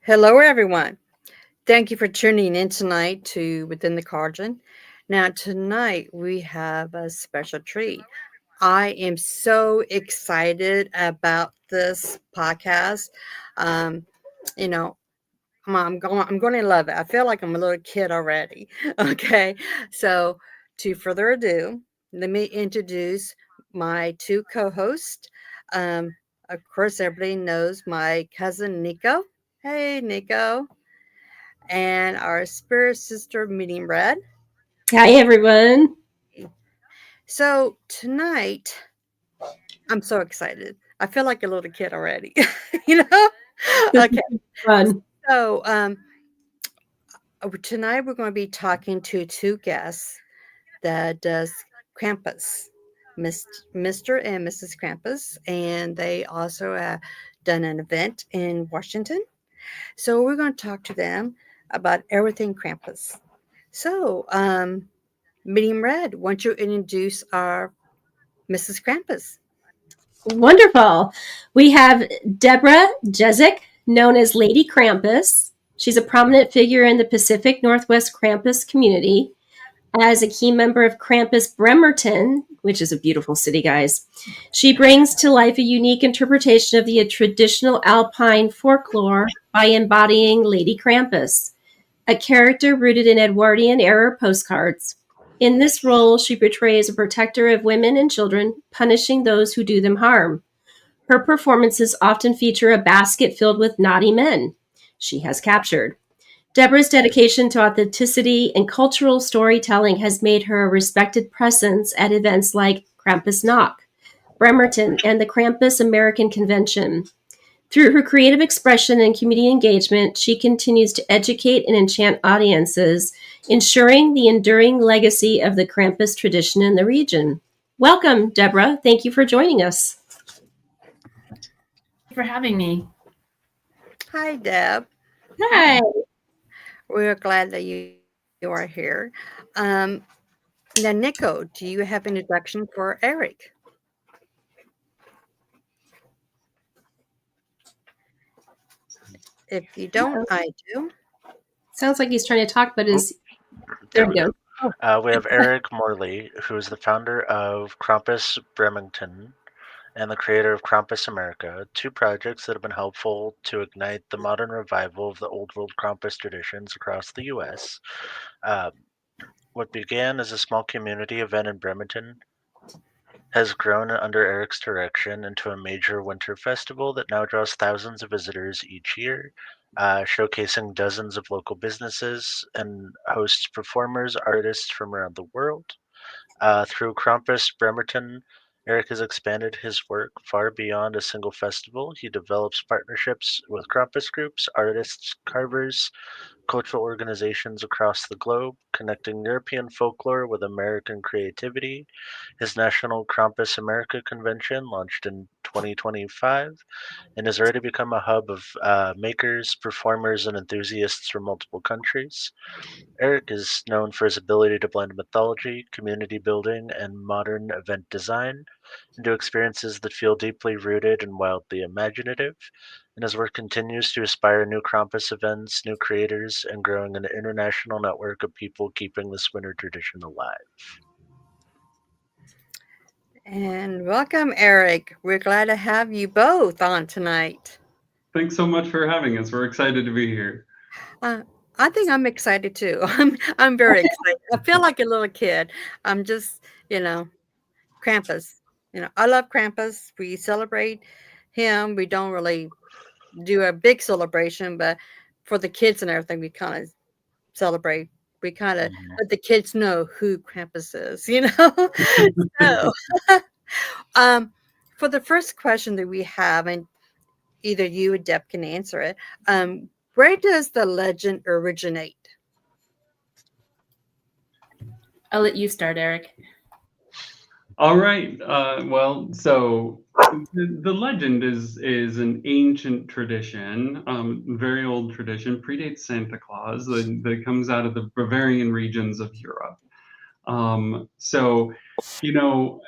Hello, everyone. Thank you for tuning in tonight to Within the Cauldron. Now, tonight we have a special treat. I am so excited about this podcast. Um, you know, I'm going to love it. I feel like I'm a little kid already. Okay, so to further ado, let me introduce my two co-hosts. Um, of course, everybody knows my cousin Nico. Hey, Nico, and our spirit sister Medium Red. Hi, everyone. So tonight, I'm so excited. I feel like a little kid already. you know? This Okay. is fun. So tonight we're going to be talking to two guests that does Krampus, Mr. and Mrs. Krampus, and they also done an event in Washington. So we're going to talk to them about everything Krampus. So, Medium Red, why don't you introduce our Mrs. Krampus? Wonderful. We have Deborah Jezik, known as Lady Krampus. She's a prominent figure in the Pacific Northwest Krampus community. As a key member of Krampus Bremerton, which is a beautiful city, guys, she brings to life a unique interpretation of the traditional Alpine folklore by embodying Lady Krampus, a character rooted in Edwardian era postcards. In this role, she portrays a protector of women and children, punishing those who do them harm. Her performances often feature a basket filled with naughty men she has captured. Deborah's dedication to authenticity and cultural storytelling has made her a respected presence at events like Krampus Knock, Bremerton, and the Krampus American Convention. Through her creative expression and community engagement, she continues to educate and enchant audiences, ensuring the enduring legacy of the Krampus tradition in the region. Welcome, Deborah. Thank you for joining us. For having me. Hi, Deb. Hi. We're glad that you are here. Now, Nico, do you have an introduction for Eric? If you don't, I do. Sounds like he's trying to talk, but is there There we we go. go. We have Eric Morley, who is the founder of Krampus Bremerton and the creator of Krampus America, two projects that have been helpful to ignite the modern revival of the Old World Krampus traditions across the U.S. Uh, what began as a small community event in Bremerton has grown under Eric's direction into a major winter festival that now draws thousands of visitors each year, showcasing dozens of local businesses and hosts performers, artists from around the world. Through Krampus Bremerton, Eric has expanded his work far beyond a single festival. He develops partnerships with Krampus groups, artists, carvers, cultural organizations across the globe, connecting European folklore with American creativity. His National Krampus America convention launched in 2025 and has already become a hub of makers, performers, and enthusiasts from multiple countries. Eric is known for his ability to blend mythology, community building, and modern event design into experiences that feel deeply rooted and wildly imaginative. And his work continues to inspire new Krampus events, new creators, and growing an international network of people keeping this winter tradition alive. And welcome, Eric. We're glad to have you both on tonight. Thanks so much for having us. We're excited to be here. Uh, I think I'm excited too. I'm very excited. I feel like a little kid. I'm just, you know, Krampus. I love Krampus. We celebrate him. We don't really do a big celebration, but for the kids and everything, we kind of celebrate. We kind of Mhm. let the kids know who Krampus is. So, um, for the first question that we have, and either you or Deb can answer it, where does the legend originate? I'll let you start, Eric. All right. So the legend is an ancient tradition, very old tradition, predates Santa Claus, that comes out of the Bavarian regions of Europe. So, you know,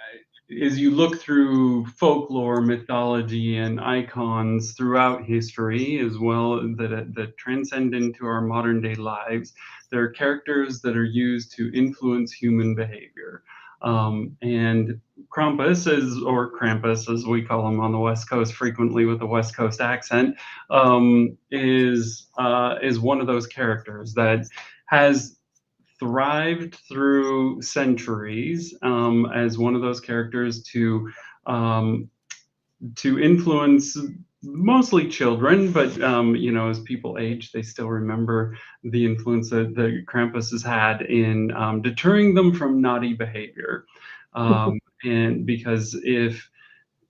as you look through folklore, mythology, and icons throughout history, as well that transcend into our modern day lives, there are characters that are used to influence human behavior. And Krampus, or Krampus as we call him on the West Coast, frequently with a West Coast accent, is one of those characters that has thrived through centuries as one of those characters to influence mostly children, but as people age, they still remember the influence that Krampus has had in deterring them from naughty behavior. And because if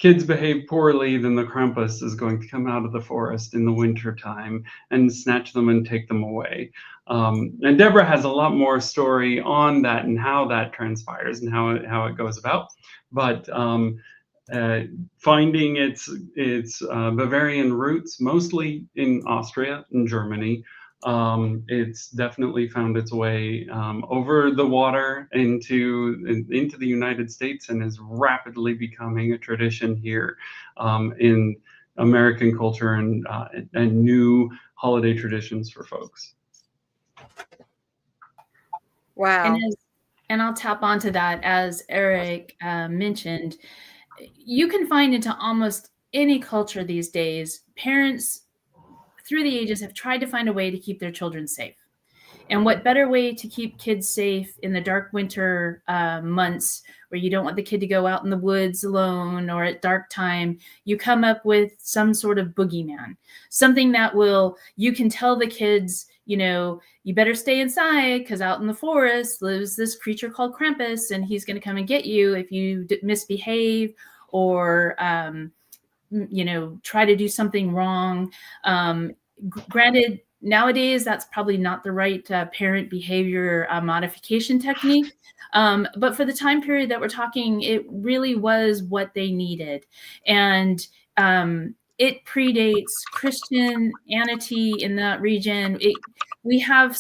kids behave poorly, then the Krampus is going to come out of the forest in the winter time and snatch them and take them away. And Deborah has a lot more story on that and how that transpires and how it goes about. But finding its Bavarian roots, mostly in Austria and Germany, it's definitely found its way over the water into the United States and is rapidly becoming a tradition here in American culture and new holiday traditions for folks. Wow. And I'll tap onto that, as Eric mentioned. You can find into almost any culture these days, parents through the ages have tried to find a way to keep their children safe. And what better way to keep kids safe in the dark winter months where you don't want the kid to go out in the woods alone or at dark time? You come up with some sort of boogeyman, something that you can tell the kids, you better stay inside because out in the forest lives this creature called Krampus, and he's going to come and get you if you misbehave or, try to do something wrong. Granted, nowadays, that's probably not the right parent behavior modification technique. But for the time period that we're talking, it really was what they needed. And it predates Christianity in that region. We have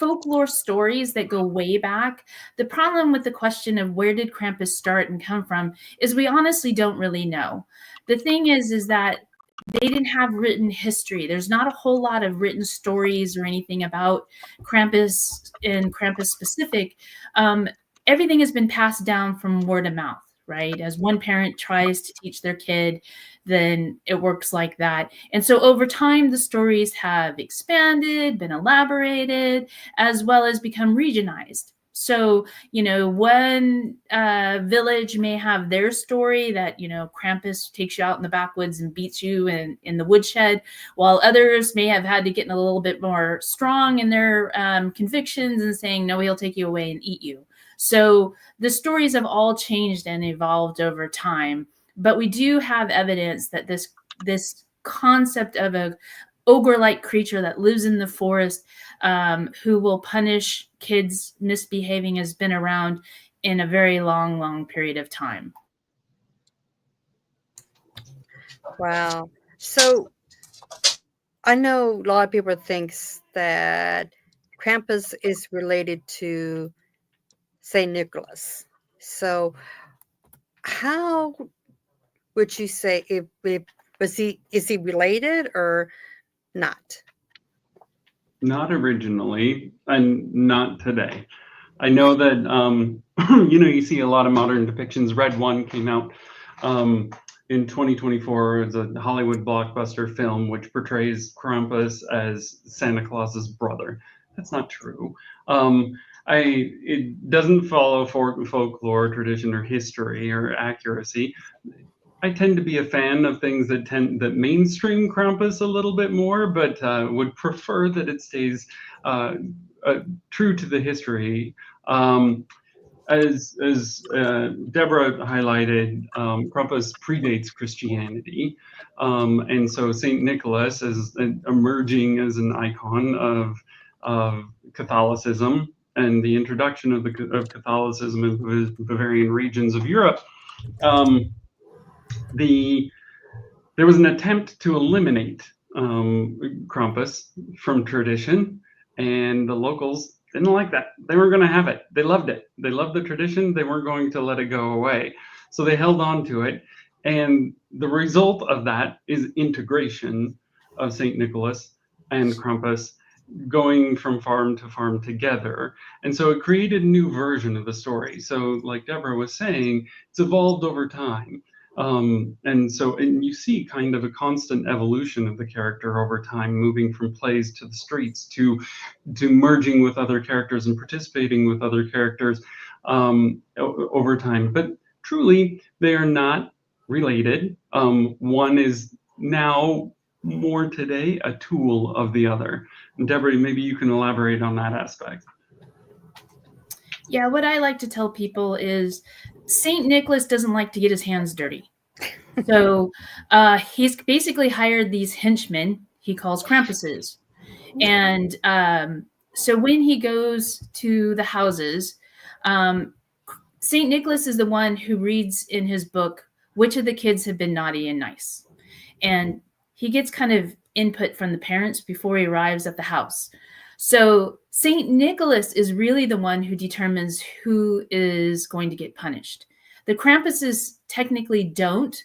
folklore stories that go way back. The problem with the question of where did Krampus start and come from is we honestly don't really know. The thing is that they didn't have written history. There's not a whole lot of written stories or anything about Krampus and Krampus specific. Everything has been passed down from word of mouth, right? As one parent tries to teach their kid, then it works like that. And so over time, the stories have expanded, been elaborated, as well as become regionized. So, one village may have their story that, Krampus takes you out in the backwoods and beats you in the woodshed, while others may have had to get a little bit more strong in their convictions and saying, no, he'll take you away and eat you. So the stories have all changed and evolved over time. But we do have evidence that this concept of a ogre-like creature that lives in the forest who will punish kids misbehaving has been around in a very long, long period of time. Wow. So I know a lot of people thinks that Krampus is related to St. Nicholas. So how would you say is he related or not? Not originally, and not today. I know that you see a lot of modern depictions. Red One came out in 2024 as a Hollywood blockbuster film which portrays Krampus as Santa Claus's brother. That's not true. It doesn't follow folklore, tradition, or history or accuracy. I tend to be a fan of things that mainstream Krampus a little bit more, but would prefer that it stays true to the history. As Deborah highlighted, Krampus predates Christianity, and so Saint Nicholas is emerging as an icon of Catholicism and the introduction of Catholicism into the Bavarian regions of Europe. There was an attempt to eliminate Krampus from tradition, and the locals didn't like that. They weren't going to have it. They loved it. They loved the tradition. They weren't going to let it go away. So they held on to it. And the result of that is integration of St. Nicholas and Krampus going from farm to farm together. And so it created a new version of the story. So, like Deborah was saying, it's evolved over time. And you see kind of a constant evolution of the character over time, moving from plays to the streets to merging with other characters and participating with other characters over time. But truly, they are not related. One is now more today a tool of the other. And Deborah, maybe you can elaborate on that aspect. Yeah, what I like to tell people is St. Nicholas doesn't like to get his hands dirty. So he's basically hired these henchmen he calls Krampuses. And so when he goes to the houses, St. Nicholas is the one who reads in his book which of the kids have been naughty and nice. And he gets kind of input from the parents before he arrives at the house. So St. Nicholas is really the one who determines who is going to get punished. The Krampuses technically don't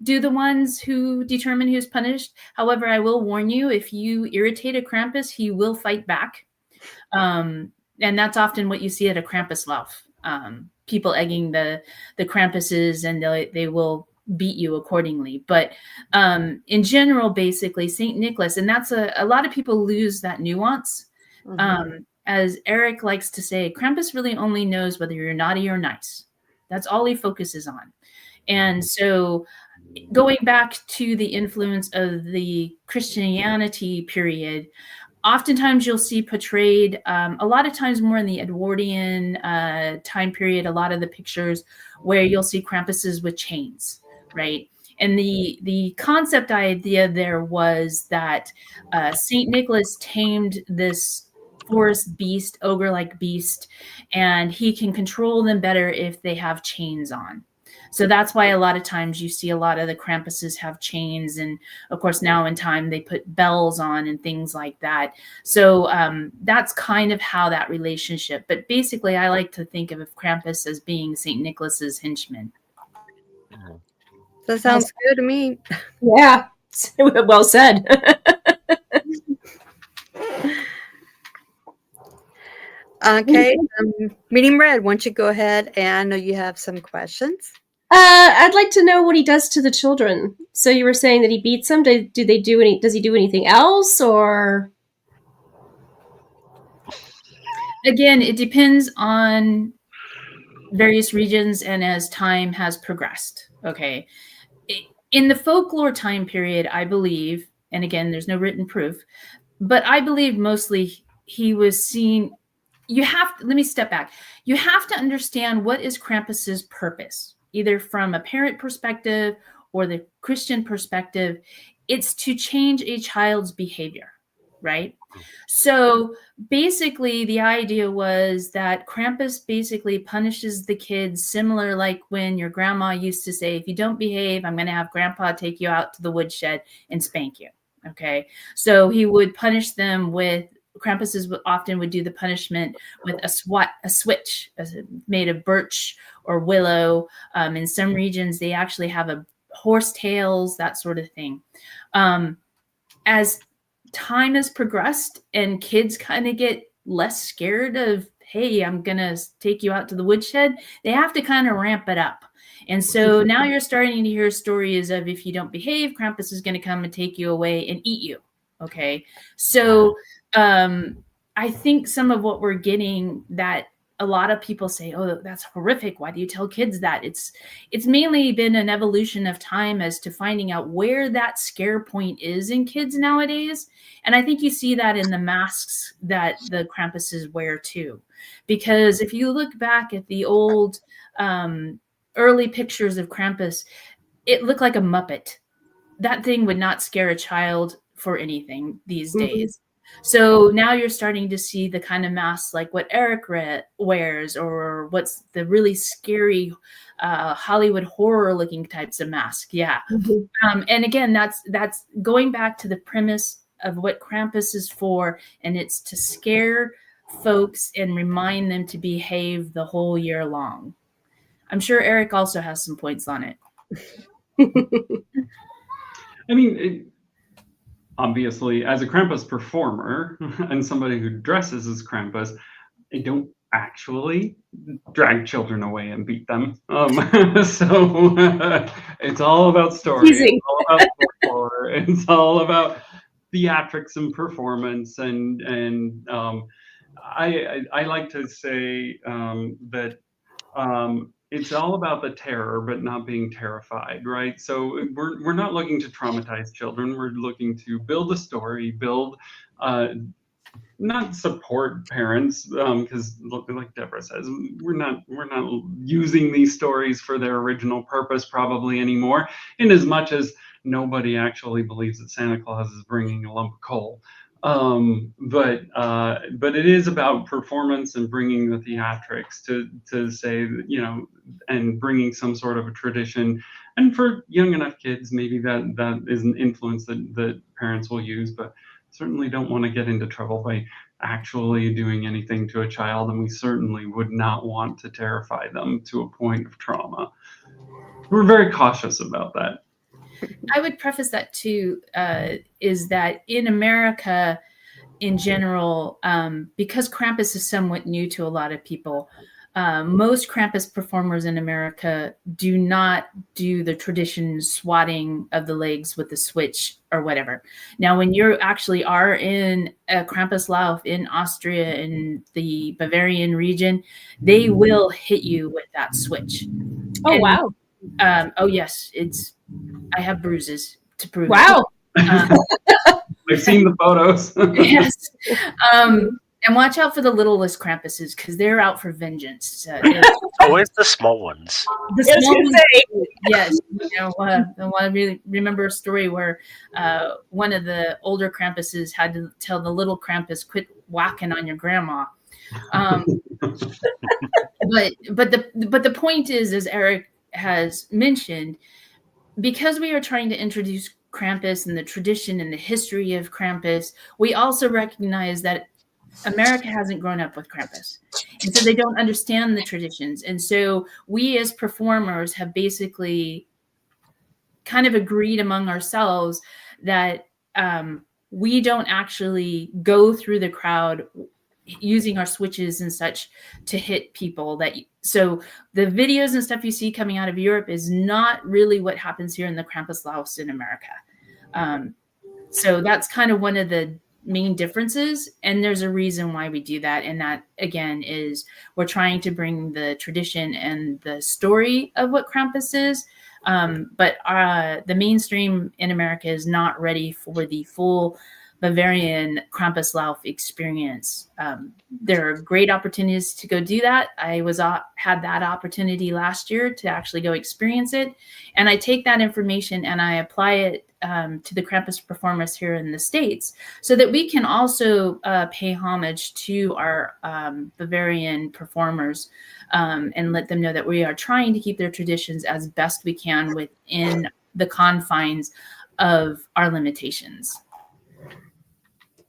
do the ones who determine who's punished. However, I will warn you, if you irritate a Krampus, he will fight back. And that's often what you see at a Krampuslauf. People egging the Krampuses, and they will beat you accordingly. But in general, basically, St. Nicholas, and that's a lot of people lose that nuance. As Eric likes to say, Krampus really only knows whether you're naughty or nice. That's all he focuses on. And so going back to the influence of the Christianity period, oftentimes you'll see portrayed, a lot of times more in the Edwardian time period, a lot of the pictures where you'll see Krampuses with chains, right? And the concept idea there was that St. Nicholas tamed this forest beast, ogre-like beast, and he can control them better if they have chains on. So that's why a lot of times you see a lot of the Krampuses have chains. And of course, now in time, they put bells on and things like that. So that's kind of how that relationship. But basically, I like to think of Krampus as being St. Nicholas's henchman. That sounds good to me. Yeah, well said. Okay, Meeting Red, why don't you go ahead? And I know you have some questions. I'd like to know what he does to the children. So you were saying that he beats them. Does he do anything else, or? Again, it depends on various regions and as time has progressed. Okay. In the folklore time period, I believe, and again, there's no written proof, but I believe mostly he was seen. Let me step back. You have to understand what is Krampus's purpose, either from a parent perspective or the Christian perspective. It's to change a child's behavior, right? So basically the idea was that Krampus basically punishes the kids similar like when your grandma used to say, if you don't behave, I'm going to have grandpa take you out to the woodshed and spank you. Okay. So he would punish them with, Krampuses often would do the punishment with a switch made of birch or willow. In some regions, they actually have a horse tails, that sort of thing. As time has progressed and kids kind of get less scared of, hey, I'm going to take you out to the woodshed, they have to kind of ramp it up. And so now you're starting to hear stories of, if you don't behave, Krampus is going to come and take you away and eat you. Okay. So I think some of what we're getting, that a lot of people say, oh, that's horrific. Why do you tell kids that? It's mainly been an evolution of time as to finding out where that scare point is in kids nowadays. And I think you see that in the masks that the Krampuses wear too. Because if you look back at the old early pictures of Krampus, it looked like a Muppet. That thing would not scare a child for anything these days. So now you're starting to see the kind of masks like what Eric wears, or what's the really scary Hollywood horror looking types of masks. Yeah. And again, that's going back to the premise of what Krampus is for. And it's to scare folks and remind them to behave the whole year long. I'm sure Eric also has some points on it. I mean, obviously, as a Krampus performer and somebody who dresses as Krampus, I don't actually drag children away and beat them. So it's all about story. Teasing. It's all about folklore. It's all about theatrics and performance. And I like to say that it's all about the terror, but not being terrified, right? So we're not looking to traumatize children. We're looking to build a story, build not support parents, because like Deborah says, we're not using these stories for their original purpose probably anymore, in as much as nobody actually believes that Santa Claus is bringing a lump of coal. But it is about performance and bringing the theatrics to say, you know, and bringing some sort of a tradition. And for young enough kids, maybe that is an influence that parents will use, but certainly don't want to get into trouble by actually doing anything to a child, and we certainly would not want to terrify them to a point of trauma. We're very cautious about that. I would preface that too, is that in America in general, because Krampus is somewhat new to a lot of people, most Krampus performers in America do not do the tradition swatting of the legs with the switch or whatever. Now, when you actually are in a Krampuslauf in Austria, in the Bavarian region, they will hit you with that switch. Oh, and, wow. Oh, yes. I have bruises to prove wow. it. I've seen the photos. Yes. And watch out for the littlest Krampuses, because they're out for vengeance. Always the small ones. The small ones, yes. You know, I want to remember a story where one of the older Krampuses had to tell the little Krampus, "Quit whacking on your grandma." But the point is, as Eric has mentioned, because we are trying to introduce Krampus and the tradition and the history of Krampus, we also recognize that America hasn't grown up with Krampus. And so they don't understand the traditions. And so we as performers have basically kind of agreed among ourselves that we don't actually go through the crowd using our switches and such to hit people. So the videos and stuff you see coming out of Europe is not really what happens here in the Krampuslauf in America. So that's kind of one of the main differences, and there's a reason why we do that, and that again is we're trying to bring the tradition and the story of what Krampus is, but the mainstream in America is not ready for the full Bavarian Krampuslauf experience. There are great opportunities to go do that. I had that opportunity last year to actually go experience it, and I take that information and I apply it to the Krampus performers here in the States, so that we can also pay homage to our Bavarian performers and let them know that we are trying to keep their traditions as best we can within the confines of our limitations.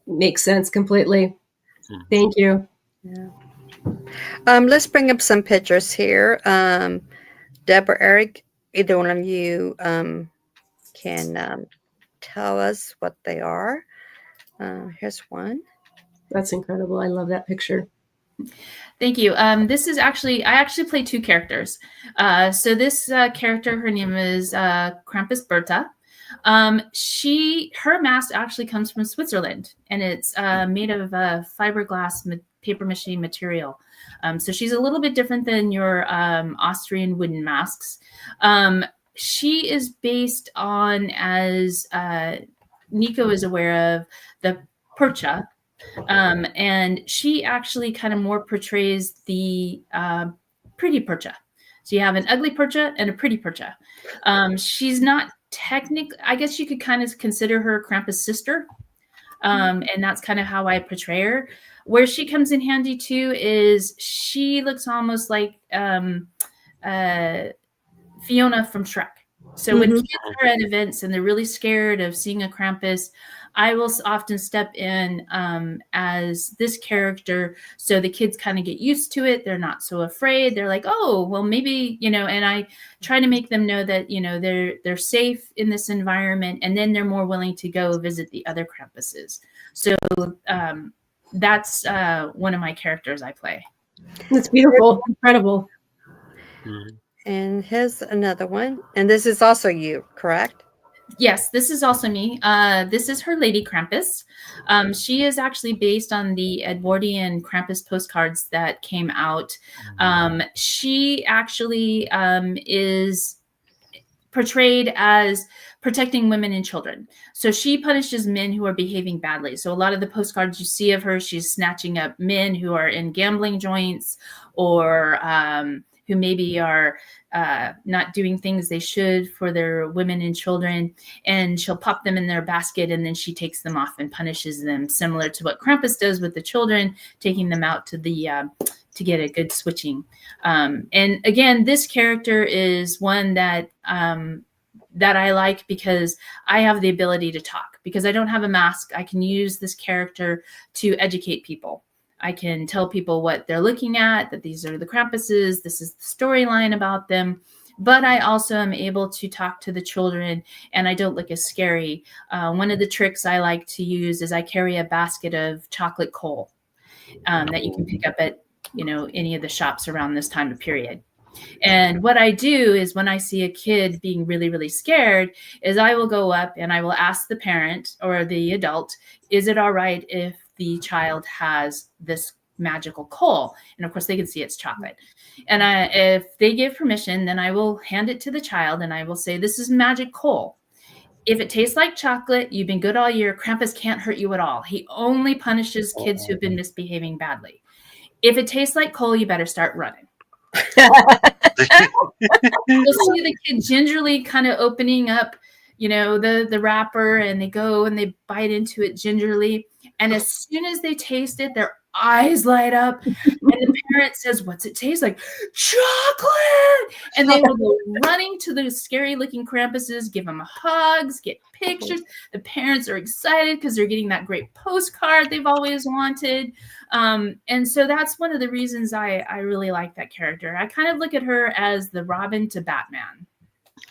Makes sense completely. Thank you. Yeah. Let's bring up some pictures here. Deb or Eric, either one of you can tell us what they are. Here's one. That's incredible. I love that picture. Thank you. This is I actually play two characters. So this character, her name is Krampus Berta. Her mask actually comes from Switzerland, and it's made of fiberglass paper mache material. So she's a little bit different than your Austrian wooden masks. She is based on, as Nico is aware of, the Percha. And she actually kind of more portrays the pretty Percha. So you have an ugly Percha and a pretty Percha. She's not technically, I guess you could kind of consider her Krampus' sister. And that's kind of how I portray her. Where she comes in handy too is she looks almost like Fiona from Shrek. So when Mhm. kids are at events and they're really scared of seeing a Krampus, I will often step in as this character, so the kids kind of get used to it. They're not so afraid. They're like, oh, well, maybe, and I try to make them know that, they're safe in this environment, and then they're more willing to go visit the other Krampuses. So that's one of my characters I play. That's beautiful. Incredible. Mhm. And here's another one. And this is also you, correct? Yes, this is also me. This is her Lady Krampus. She is actually based on the Edwardian Krampus postcards that came out. She actually is portrayed as protecting women and children. So she punishes men who are behaving badly. So a lot of the postcards you see of her, she's snatching up men who are in gambling joints, or who maybe are not doing things they should for their women and children, and she'll pop them in their basket, and then she takes them off and punishes them, similar to what Krampus does with the children, taking them out to the to get a good switching. And again, this character is one that that I like because I have the ability to talk. Because I don't have a mask, I can use this character to educate people. I can tell people what they're looking at, that these are the Krampuses, this is the storyline about them. But I also am able to talk to the children, and I don't look as scary. One of the tricks I like to use is I carry a basket of chocolate coal that you can pick up at any of the shops around this time of period. And what I do is, when I see a kid being really, really scared, is I will go up and I will ask the parent or the adult, is it all right if the child has this magical coal? And of course they can see it's chocolate. And if they give permission, then I will hand it to the child and I will say, this is magic coal. If it tastes like chocolate, you've been good all year. Krampus can't hurt you at all. He only punishes kids who've been misbehaving badly. If it tastes like coal, you better start running. You'll see the kid gingerly kind of opening up, the wrapper, and they go and they bite into it gingerly. And as soon as they taste it, their eyes light up. And the parent says, what's it taste like? Chocolate! And they will go running to the scary looking Krampuses, give them hugs, get pictures. The parents are excited because they're getting that great postcard they've always wanted. And so that's one of the reasons I really like that character. I kind of look at her as the Robin to Batman.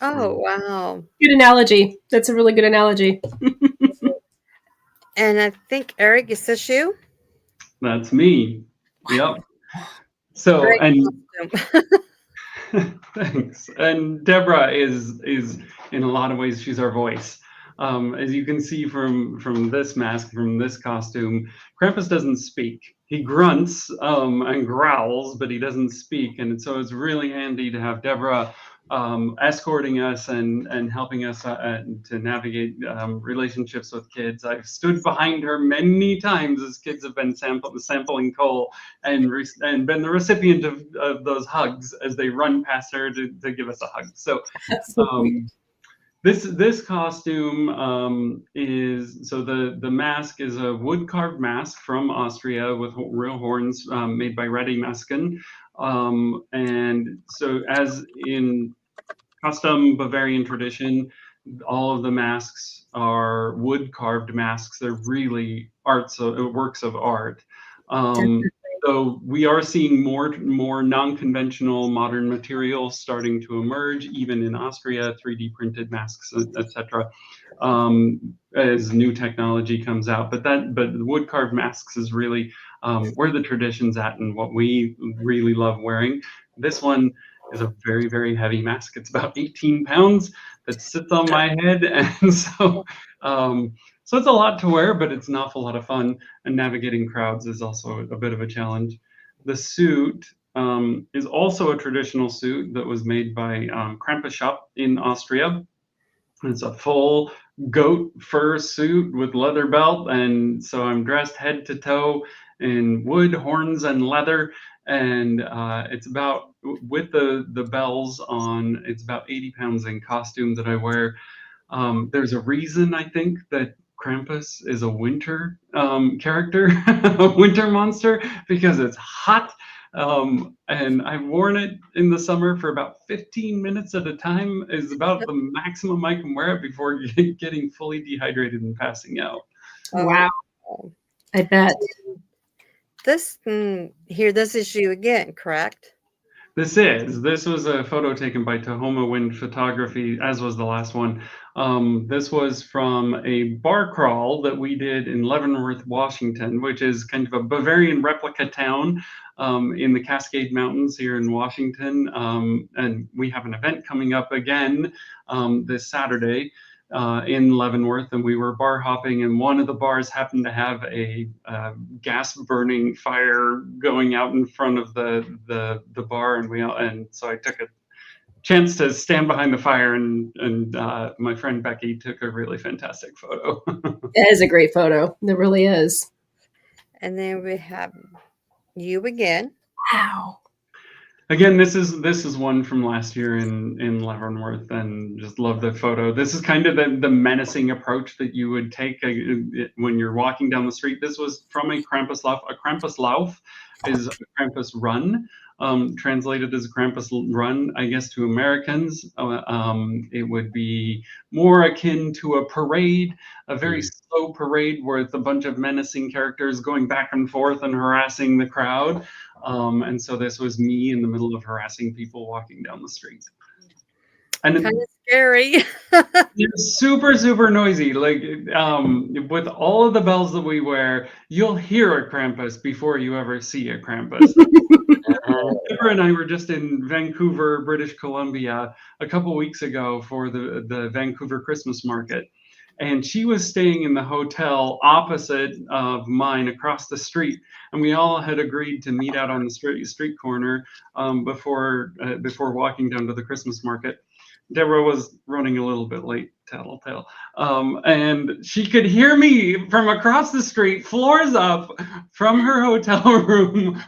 Oh, wow. Good analogy. That's a really good analogy. And I think, Eric, is this you? That's me. Yep. So, Great and costume. thanks. And Deborah is in a lot of ways, she's our voice. As you can see from this mask, from this costume, Krampus doesn't speak. He grunts and growls, but he doesn't speak. And so it's really handy to have Deborah escorting us and helping us to navigate relationships with kids. I've stood behind her many times as kids have been sampling coal and been the recipient of those hugs as they run past her to give us a hug. So this costume is, so the mask is a wood carved mask from Austria with real horns made by Reddy Meskin. And so, as in custom Bavarian tradition, all of the masks are wood carved masks. They're really works of art. So we are seeing more non-conventional modern materials starting to emerge, even in Austria, 3D printed masks, etc. As new technology comes out. But the wood carved masks is really where the tradition's at and what we really love wearing. This one is a very, very heavy mask. It's about 18 pounds that sits on my head, and so it's a lot to wear, but it's an awful lot of fun. And navigating crowds is also a bit of a challenge. The suit is also a traditional suit that was made by Krampus shop in Austria. It's a full goat fur suit with leather belt, and so I'm dressed head to toe in wood, horns, and leather. And it's about, with the bells on, it's about 80 pounds in costume that I wear. There's a reason, I think, that Krampus is a winter character, a winter monster, because it's hot And I've worn it in the summer for about 15 minutes at a time is about the maximum I can wear it before getting fully dehydrated and passing out. Wow. Oh. I bet. This this is you again, correct? This was a photo taken by Tahoma Wind Photography, as was the last one. This was from a bar crawl that we did in Leavenworth, Washington, which is kind of a Bavarian replica town in the Cascade Mountains here in Washington. And we have an event coming up again this Saturday in Leavenworth, and we were bar hopping, and one of the bars happened to have a gas burning fire going out in front of the bar, and so I took a chance to stand behind the fire, and my friend Becky took a really fantastic photo. It is a great photo. It really is. And then we have you again. Wow. Again, this is one from last year in Leavenworth, and just love the photo. This is kind of the menacing approach that you would take when you're walking down the street. This was from a Krampus Lauf. A Krampus Lauf is a Krampus run, translated as a Krampus run, I guess, to Americans. It would be more akin to a parade, a very slow parade where it's a bunch of menacing characters going back and forth and harassing the crowd. And so this was me in the middle of harassing people walking down the street. And kind of scary. It's super, super noisy. Like with all of the bells that we wear, you'll hear a Krampus before you ever see a Krampus. Deborah and I were just in Vancouver, British Columbia, a couple weeks ago for the Vancouver Christmas market. And she was staying in the hotel opposite of mine across the street. And we all had agreed to meet out on the street corner before walking down to the Christmas market. Deborah was running a little bit late, tattletale. And she could hear me from across the street, floors up, from her hotel room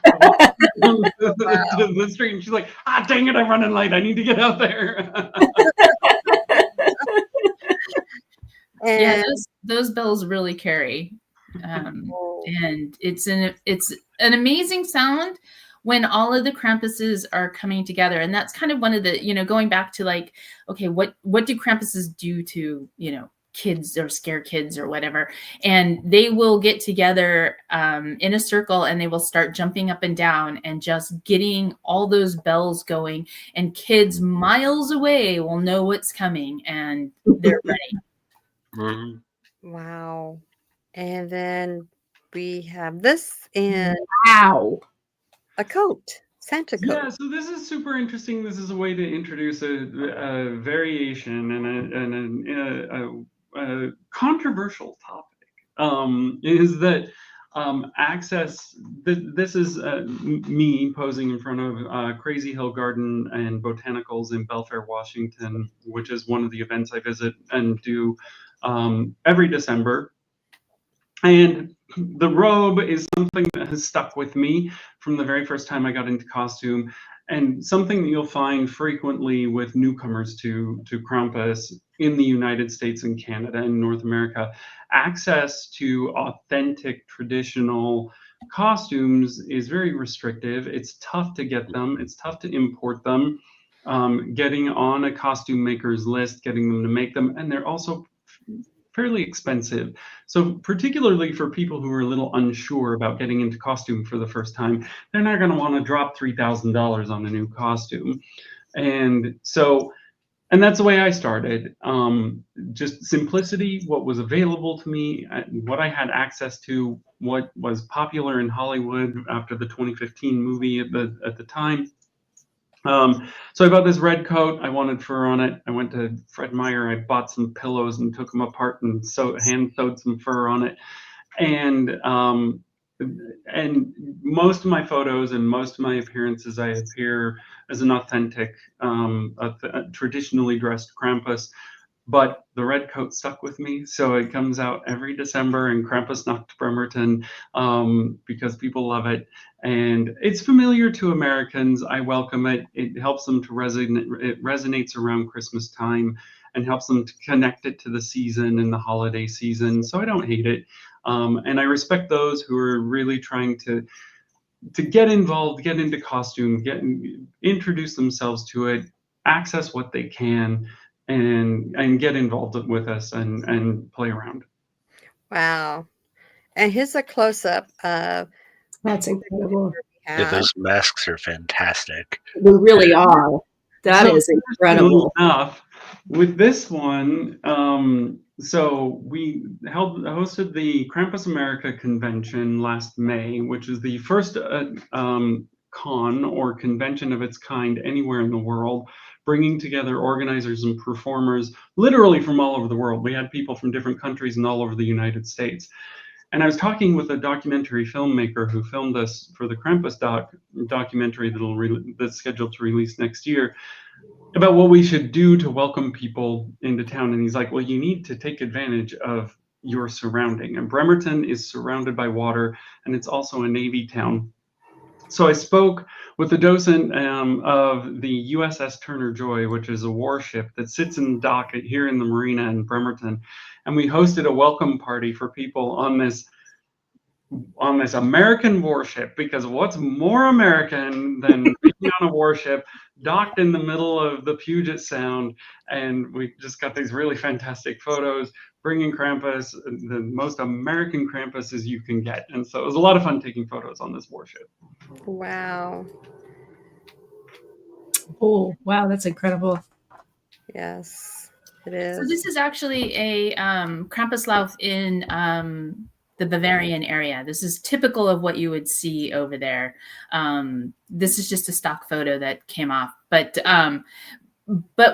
to the street. And she's like, dang it, I'm running late. I need to get out there. Yeah, those bells really carry. And it's an amazing sound when all of the Krampuses are coming together. And that's kind of one of the, going back to like, okay, what do Krampuses do to, kids or scare kids or whatever? And they will get together in a circle, and they will start jumping up and down and just getting all those bells going. And kids miles away will know what's coming, and they're ready. Wow. And then we have this and wow, a coat, Santa coat. Yeah, so this is super interesting. This is a way to introduce a variation and a controversial topic. Is that access? This is me posing in front of Crazy Hill Garden and Botanicals in Belfair, Washington, which is one of the events I visit and do every December. And the robe is something that has stuck with me from the very first time I got into costume, and something that you'll find frequently with newcomers to Krampus in the United States and Canada and North America. Access to authentic traditional costumes is very restrictive. It's tough to get them. It's tough to import them. Getting on a costume maker's list, getting them to make them, and they're also fairly expensive. So particularly for people who are a little unsure about getting into costume for the first time, they're not going to want to drop $3,000 on a new costume. And that's the way I started. Just simplicity, what was available to me, what I had access to, what was popular in Hollywood after the 2015 movie at the time. So I bought this red coat. I wanted fur on it. I went to Fred Meyer. I bought some pillows and took them apart and hand sewed some fur on it. And most of my photos and most of my appearances, I appear as an authentic, traditionally dressed Krampus. But the red coat stuck with me, so it comes out every December in Krampusnacht Bremerton because people love it, and it's familiar to Americans. I welcome it. It helps them to resonate. It resonates around Christmas time and helps them to connect it to the season and the holiday season. So I don't hate it, and I respect those who are really trying to to get involved, get into costume, introduce themselves to it, access what they can, and get involved with us and play around. Wow. And here's a close-up of That's incredible. Yeah, those masks are fantastic. They really are. That is incredible. Enough. With this one, so we hosted the Krampus America convention last May, which is the first con or convention of its kind anywhere in the world, bringing together organizers and performers literally from all over the world. We had people from different countries and all over the United States. And I was talking with a documentary filmmaker who filmed us for the Krampus documentary that's scheduled to release next year, about what we should do to welcome people into town. And he's like, well, you need to take advantage of your surrounding. And Bremerton is surrounded by water, and it's also a Navy town. So I spoke with the docent of the USS Turner Joy, which is a warship that sits in the dock here in the marina in Bremerton. And we hosted a welcome party for people on this American warship, because what's more American than being on a warship docked in the middle of the Puget Sound? And we just got these really fantastic photos, bringing Krampus, the most American Krampus as you can get. And so it was a lot of fun taking photos on this warship. Wow. Oh, wow, that's incredible. Yes, it is. So this is actually a Krampuslauf in the Bavarian area. This is typical of what you would see over there. This is just a stock photo that came off. But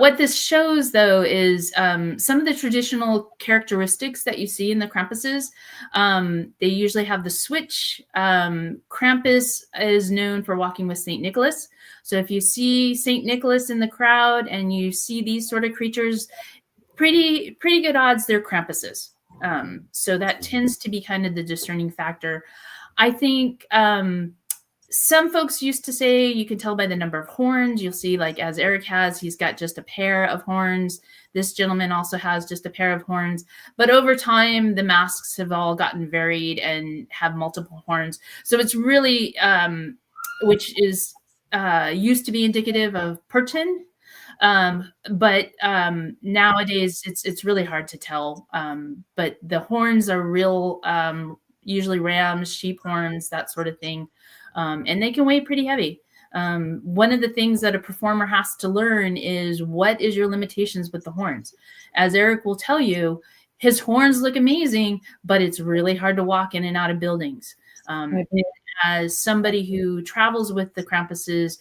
what this shows, though, is some of the traditional characteristics that you see in the Krampuses. They usually have the switch. Krampus is known for walking with St. Nicholas. So if you see St. Nicholas in the crowd and you see these sort of creatures, pretty good odds they're Krampuses. So that tends to be kind of the discerning factor. I think some folks used to say you can tell by the number of horns. You'll see, like, as Eric has, he's got just a pair of horns. This gentleman also has just a pair of horns. But over time, the masks have all gotten varied and have multiple horns. So it's really, which is used to be indicative of Perchen. But nowadays it's really hard to tell. But the horns are real, usually rams, sheep horns, that sort of thing. And they can weigh pretty heavy. One of the things that a performer has to learn is, what is your limitations with the horns? As Eric will tell you, his horns look amazing, but it's really hard to walk in and out of buildings. As somebody who travels with the Krampuses,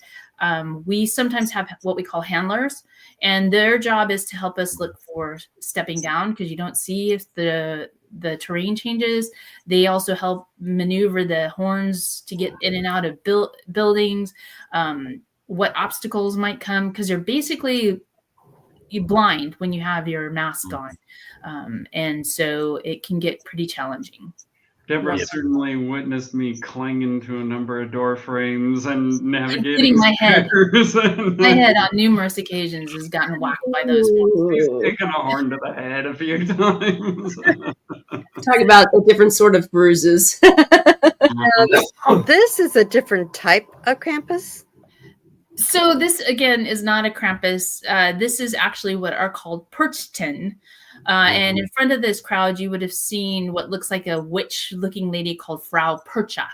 we sometimes have what we call handlers, and their job is to help us look for stepping down, because you don't see if the terrain changes. They also help maneuver the horns to get in and out of buildings, what obstacles might come, because you're basically blind when you have your mask on. And so it can get pretty challenging. Deborah certainly witnessed me clanging to a number of door frames and navigating my head. My head on numerous occasions has gotten whacked by those. Taken a horn to the head a few times. Talk about a different sort of bruises. This is a different type of Krampus. So this, again, is not a Krampus. This is actually what are called Perchten. And in front of this crowd, you would have seen what looks like a witch-looking lady called Frau Percha.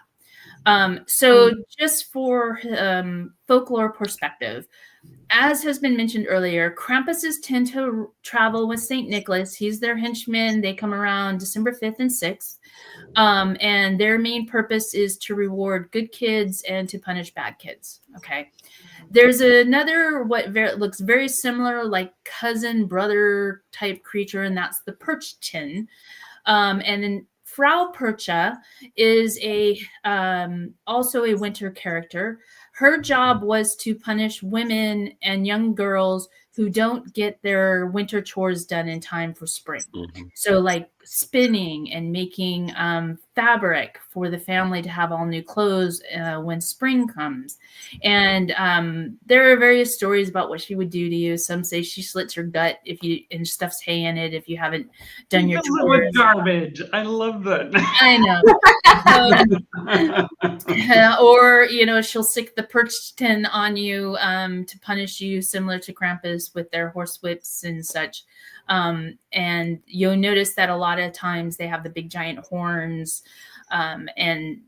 So just for folklore perspective, as has been mentioned earlier, Krampuses tend to travel with St. Nicholas. He's their henchman. They come around December 5th and 6th. And their main purpose is to reward good kids and to punish bad kids. Okay. There's another looks very similar, like cousin brother type creature, and that's the Perchten. And then Frau Percha is also a winter character. Her job was to punish women and young girls who don't get their winter chores done in time for spring. So like spinning and making fabric for the family to have all new clothes when spring comes. And there are various stories about what she would do to you. Some say she slits your gut and stuffs hay in it if you haven't done your Fills it chores. with garbage. I love that. I know. Or, she'll stick the perch tin on you to punish you, similar to Krampus with their horse whips and such. And you'll notice that a lot of times they have the big giant horns. And then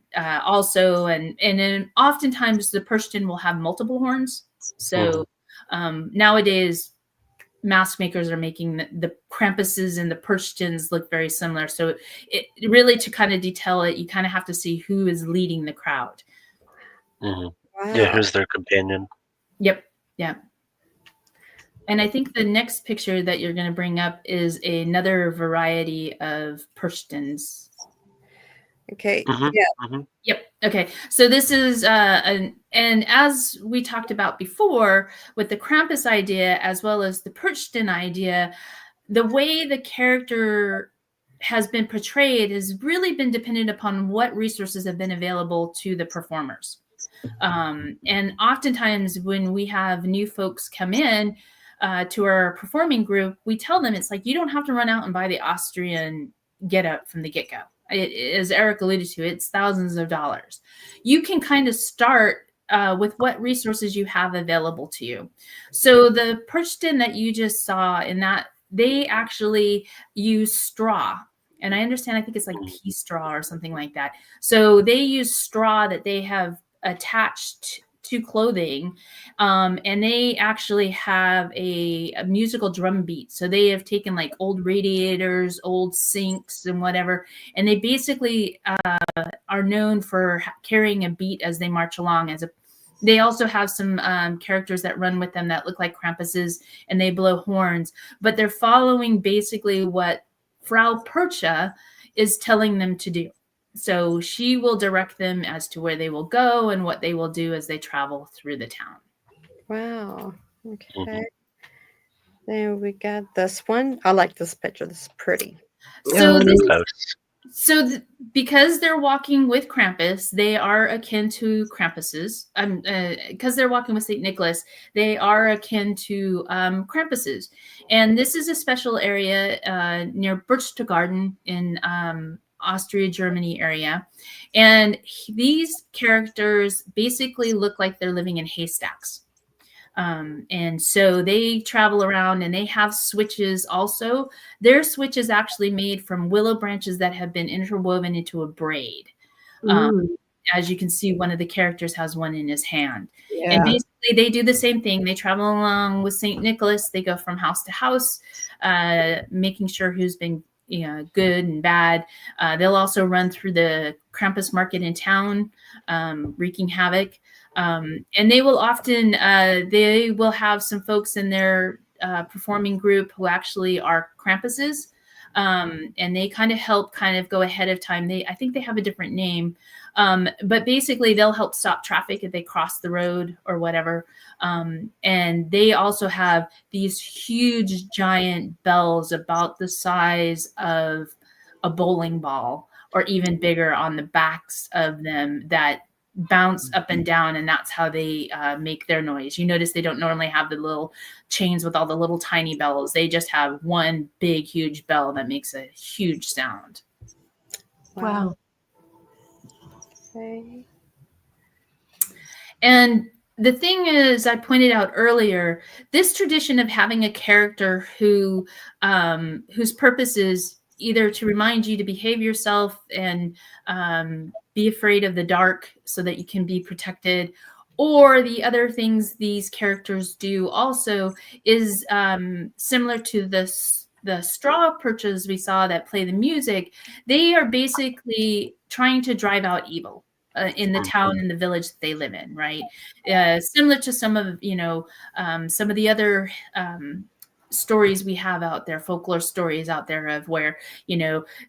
oftentimes the perch tin will have multiple horns. So nowadays, mask makers are making the Krampuses and the perch tins look very similar. So it really, to kind of detail it, you kind of have to see who is leading the crowd. Wow. Wow. Yeah, who's their companion? Yep. Yeah. And I think the next picture that you're going to bring up is another variety of perch tins. Okay. Mhm, Yeah. mhm. Yep. Okay. So this is and as we talked about before with the Krampus idea as well as the Perchton idea, the way the character has been portrayed has really been dependent upon what resources have been available to the performers. And oftentimes when we have new folks come in to our performing group, we tell them it's like, you don't have to run out and buy the Austrian getup from the get-go. As Eric alluded to, it's thousands of dollars. You can kind of start with what resources you have available to you. So the Perchton that you just saw in that, they actually use straw. And I understand, I think it's like pea straw or something like that. So they use straw that they have attached to clothing, and they actually have a musical drum beat. So they have taken like old radiators, old sinks and whatever, and they basically are known for carrying a beat as they march along. They also have some characters that run with them that look like Krampuses, and they blow horns, but they're following basically what Frau Percha is telling them to do. So she will direct them as to where they will go and what they will do as they travel through the town. Wow. Okay. Then we got this one. I like this picture. This is pretty. So this is, Posts. because they're walking with Krampus, they are akin to Krampuses. Because they're walking with St. Nicholas, they are akin to Krampuses. And this is a special area near Berchtesgaden in Austria, Germany area. And these characters basically look like they're living in haystacks. And so they travel around and they have switches also. Their switch is actually made from willow branches that have been interwoven into a braid. As you can see, one of the characters has one in his hand. Yeah. And basically they do the same thing. They travel along with St. Nicholas. They go from house to house, making sure who's been good and bad. They'll also run through the Krampus market in town, wreaking havoc. And they will often, they will have some folks in their performing group who actually are Krampuses. And they kind of help go ahead of time. I think they have a different name. But basically they'll help stop traffic if they cross the road or whatever. And they also have these huge giant bells about the size of a bowling ball or even bigger on the backs of them that bounce up and down, and that's how they make their noise. You notice they don't normally have the little chains with all the little tiny bells. They just have one big huge bell that makes a huge sound. Wow. Okay. And the thing is, I pointed out earlier, this tradition of having a character whose purpose is either to remind you to behave yourself and be afraid of the dark so that you can be protected, or the other things these characters do also is similar to the straw perches we saw that play the music. They are basically trying to drive out evil in the town and the village that they live in, right? Similar to some of the other stories we have out there, folklore stories out there of where,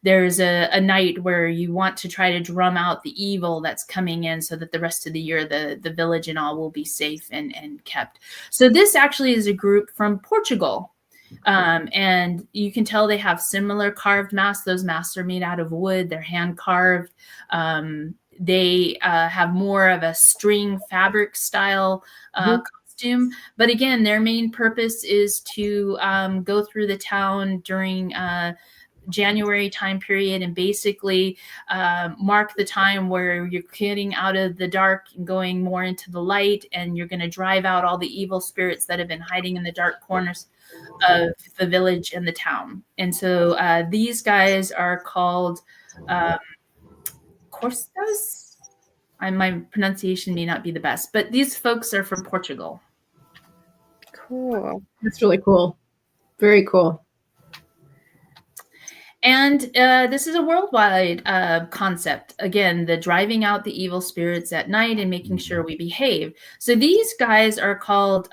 there's a night where you want to try to drum out the evil that's coming in so that the rest of the year, the village and all will be safe and kept. So this actually is a group from Portugal. And you can tell they have similar carved masks. Those masks are made out of wood. They're hand carved. They have more of a string fabric style costume. But again, their main purpose is to go through the town during January time period and basically mark the time where you're getting out of the dark and going more into the light, and you're going to drive out all the evil spirits that have been hiding in the dark corners of the village and the town. And so these guys are called Corstas. My pronunciation may not be the best, but these folks are from Portugal. Cool. That's really cool. Very cool. And this is a worldwide concept. Again, the driving out the evil spirits at night and making sure we behave. So these guys are called,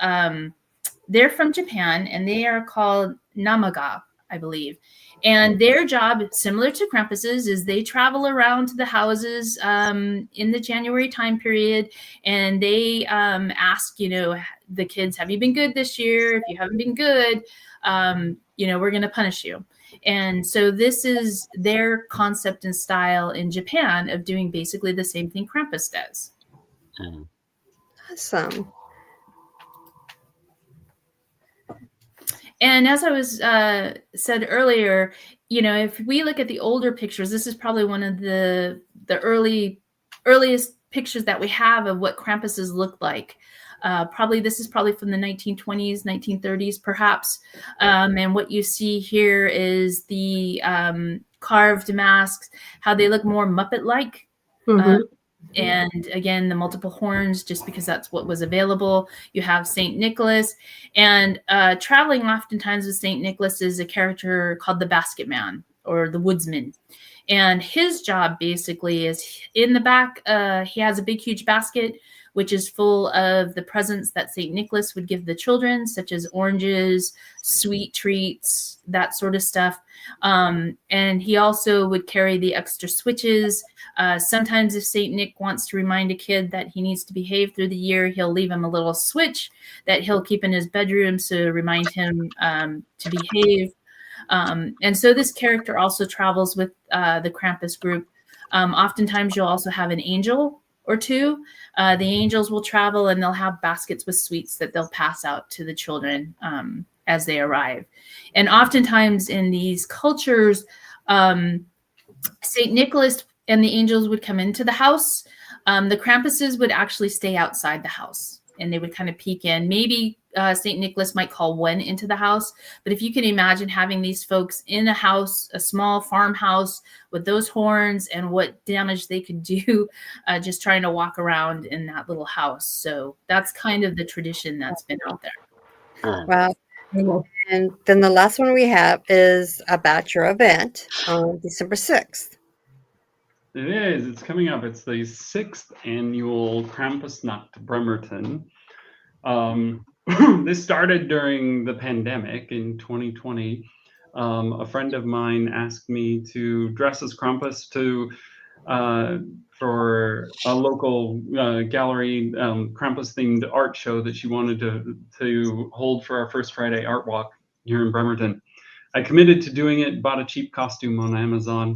they're from Japan, and they are called Namaga, I believe. And their job, similar to Krampus's, is they travel around to the houses in the January time period, and they ask, the kids, have you been good this year? If you haven't been good, we're going to punish you. And so this is their concept and style in Japan of doing basically the same thing Krampus does. Awesome. And as I was said earlier, if we look at the older pictures, this is probably one of the earliest pictures that we have of what Krampuses looked like. This is probably from the 1920s, 1930s, perhaps. And what you see here is the carved masks, how they look more Muppet-like. And again, the multiple horns, just because that's what was available. You have St. Nicholas. And traveling oftentimes with St. Nicholas is a character called the Basket Man or the Woodsman. And his job basically is in the back, he has a big, huge basket, which is full of the presents that St. Nicholas would give the children, such as oranges, sweet treats, that sort of stuff. And he also would carry the extra switches. Sometimes if St. Nick wants to remind a kid that he needs to behave through the year, he'll leave him a little switch that he'll keep in his bedroom to remind him to behave. And so this character also travels with the Krampus group. Oftentimes you'll also have an angel or two. The angels will travel and they'll have baskets with sweets that they'll pass out to the children as they arrive. And oftentimes in these cultures, St. Nicholas and the angels would come into the house. The Krampuses would actually stay outside the house and they would kind of peek in. Maybe St. Nicholas might call one into the house. But if you can imagine having these folks in a house, a small farmhouse with those horns and what damage they could do just trying to walk around in that little house. So that's kind of the tradition that's been out there. Wow. And then the last one we have is about your event on December 6th. It is. It's coming up. It's the 6th annual Krampus Nacht Bremerton. This started during the pandemic in 2020. A friend of mine asked me to dress as Krampus for a local gallery Krampus-themed art show that she wanted to hold for our First Friday Art Walk here in Bremerton. I committed to doing it, bought a cheap costume on Amazon,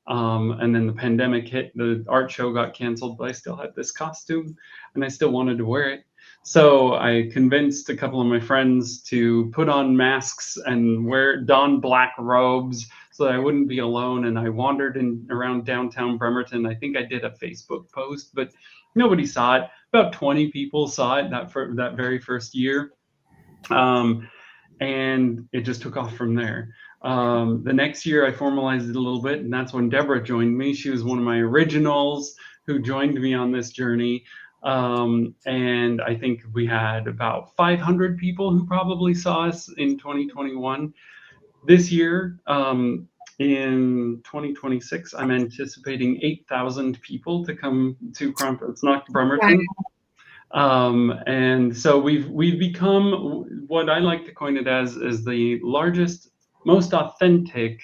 and then the pandemic hit. The art show got canceled, but I still had this costume, and I still wanted to wear it. So I convinced a couple of my friends to put on masks and don black robes so that I wouldn't be alone. And I wandered around downtown Bremerton. I think I did a Facebook post, but nobody saw it. About 20 people saw it that very first year. And it just took off from there. The next year I formalized it a little bit, and that's when Deborah joined me. She was one of my originals who joined me on this journey. And I think we had about 500 people who probably saw us in 2021. This year, in 2026, I'm anticipating 8,000 people to come to Krampus Nacht Bremerton. And so we've become what I like to coin it as the largest, most authentic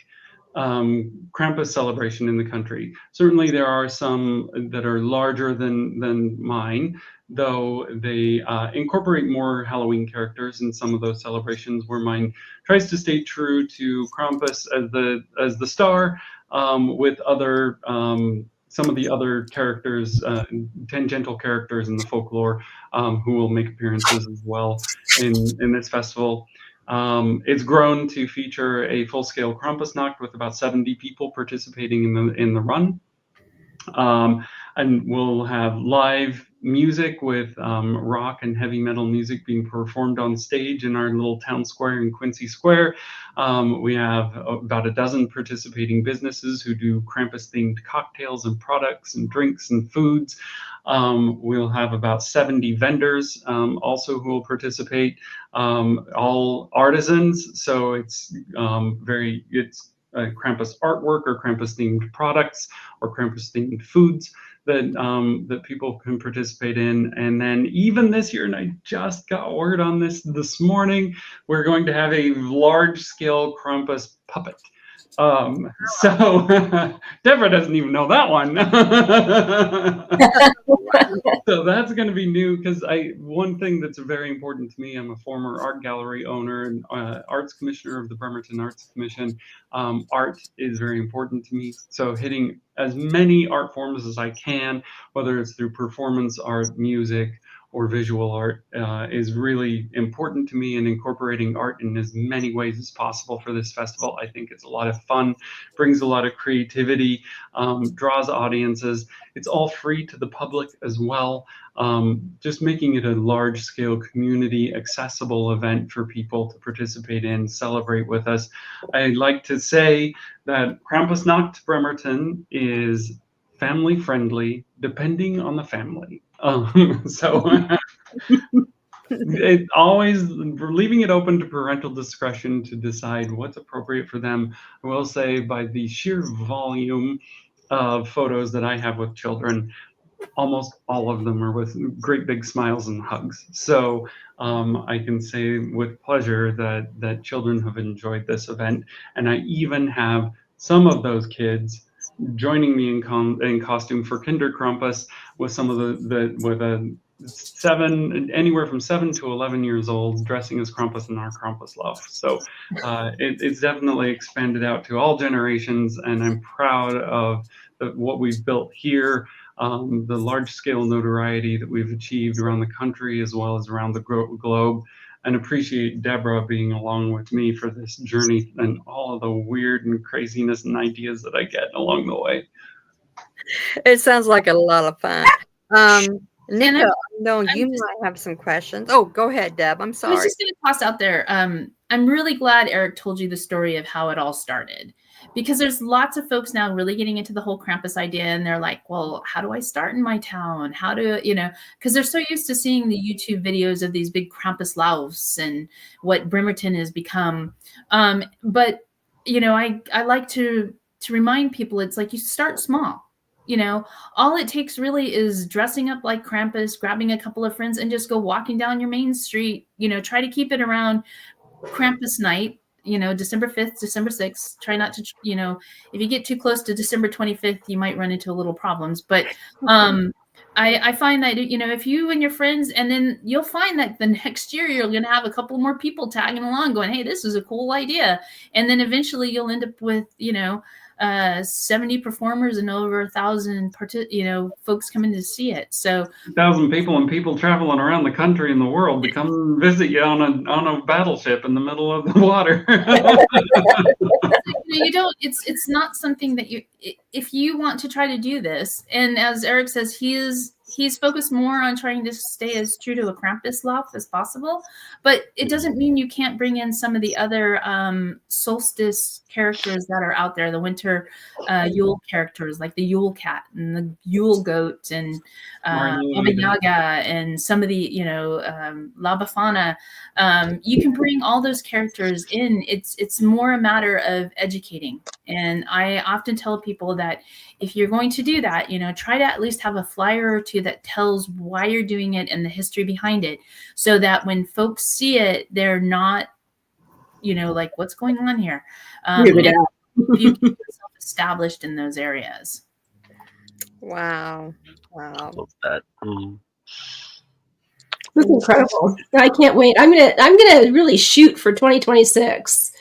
Krampus celebration in the country. Certainly there are some that are larger than mine, though they incorporate more Halloween characters in some of those celebrations, where mine tries to stay true to Krampus as the star, with other some of the other characters, tangential characters in the folklore, who will make appearances as well in this festival. It's grown to feature a full-scale Krampusnacht with about 70 people participating in the run. And we'll have live music with rock and heavy metal music being performed on stage in our little town square in Quincy Square. We have about a dozen participating businesses who do Krampus-themed cocktails and products and drinks and foods. We'll have about 70 vendors also who will participate, all artisans. So it's Krampus artwork or Krampus-themed products or Krampus-themed foods that people can participate in. And then even this year, and I just got word on this morning, we're going to have a large-scale Krampus puppet. So Deborah doesn't even know that one. So that's going to be new, because one thing that's very important to me, I'm a former art gallery owner and arts commissioner of the Bremerton Arts Commission. Art is very important to me. So hitting as many art forms as I can, whether it's through performance art, music, or visual art, is really important to me, and incorporating art in as many ways as possible for this festival. I think it's a lot of fun, brings a lot of creativity, draws audiences. It's all free to the public as well, just making it a large-scale community accessible event for people to participate in, celebrate with us. I'd like to say that Krampusnacht Bremerton is family friendly, depending on the family. So it always, we're leaving it open to parental discretion to decide what's appropriate for them. I will say, by the sheer volume of photos that I have with children, almost all of them are with great big smiles and hugs. So I can say with pleasure that children have enjoyed this event, and I even have some of those kids joining me in costume for Kinder Krampus, with some of anywhere from 7 to 11 years old, dressing as Krampus in our Krampus love. So it's definitely expanded out to all generations, and I'm proud of what we've built here, the large scale notoriety that we've achieved around the country as well as around the globe, and appreciate Deborah being along with me for this journey and all of the weird and craziness and ideas that I get along the way. It sounds like a lot of fun. Nico, I know you might have some questions. Oh, go ahead, Deb. I'm sorry. I was just going to toss out there. I'm really glad Eric told you the story of how it all started, because there's lots of folks now really getting into the whole Krampus idea, and they're like, well, how do I start in my town? How do, because they're so used to seeing the YouTube videos of these big Krampus laufs and what Bremerton has become. But, I like to remind people, it's like you start small. All it takes really is dressing up like Krampus, grabbing a couple of friends, and just go walking down your main street. Try to keep it around Krampus night, December 5th, December 6th. Try not to, if you get too close to December 25th, you might run into a little problems. But I find that, if you and your friends, and then you'll find that the next year you're going to have a couple more people tagging along going, hey, this is a cool idea. And then eventually you'll end up with, 70 performers and over 1,000 folks coming to see it. So 1,000 people, and people traveling around the country and the world to come visit you on a battleship in the middle of the water. You don't. It's not something that if you want to try to do this, and as Eric says, he's focused more on trying to stay as true to a Krampus lauf as possible, but it doesn't mean you can't bring in some of the other solstice characters that are out there, the winter Yule characters like the Yule cat and the Yule goat and Baba Yaga and some of the La Befana. You can bring all those characters in. It's more a matter of educating, and I often tell people that if you're going to do that, try to at least have a flyer or two that tells why you're doing it and the history behind it, so that when folks see it, they're not, like, what's going on here? you get yourself established in those areas. Wow. Wow. Love that. Mm. That's incredible. I can't wait. I'm gonna really shoot for 2026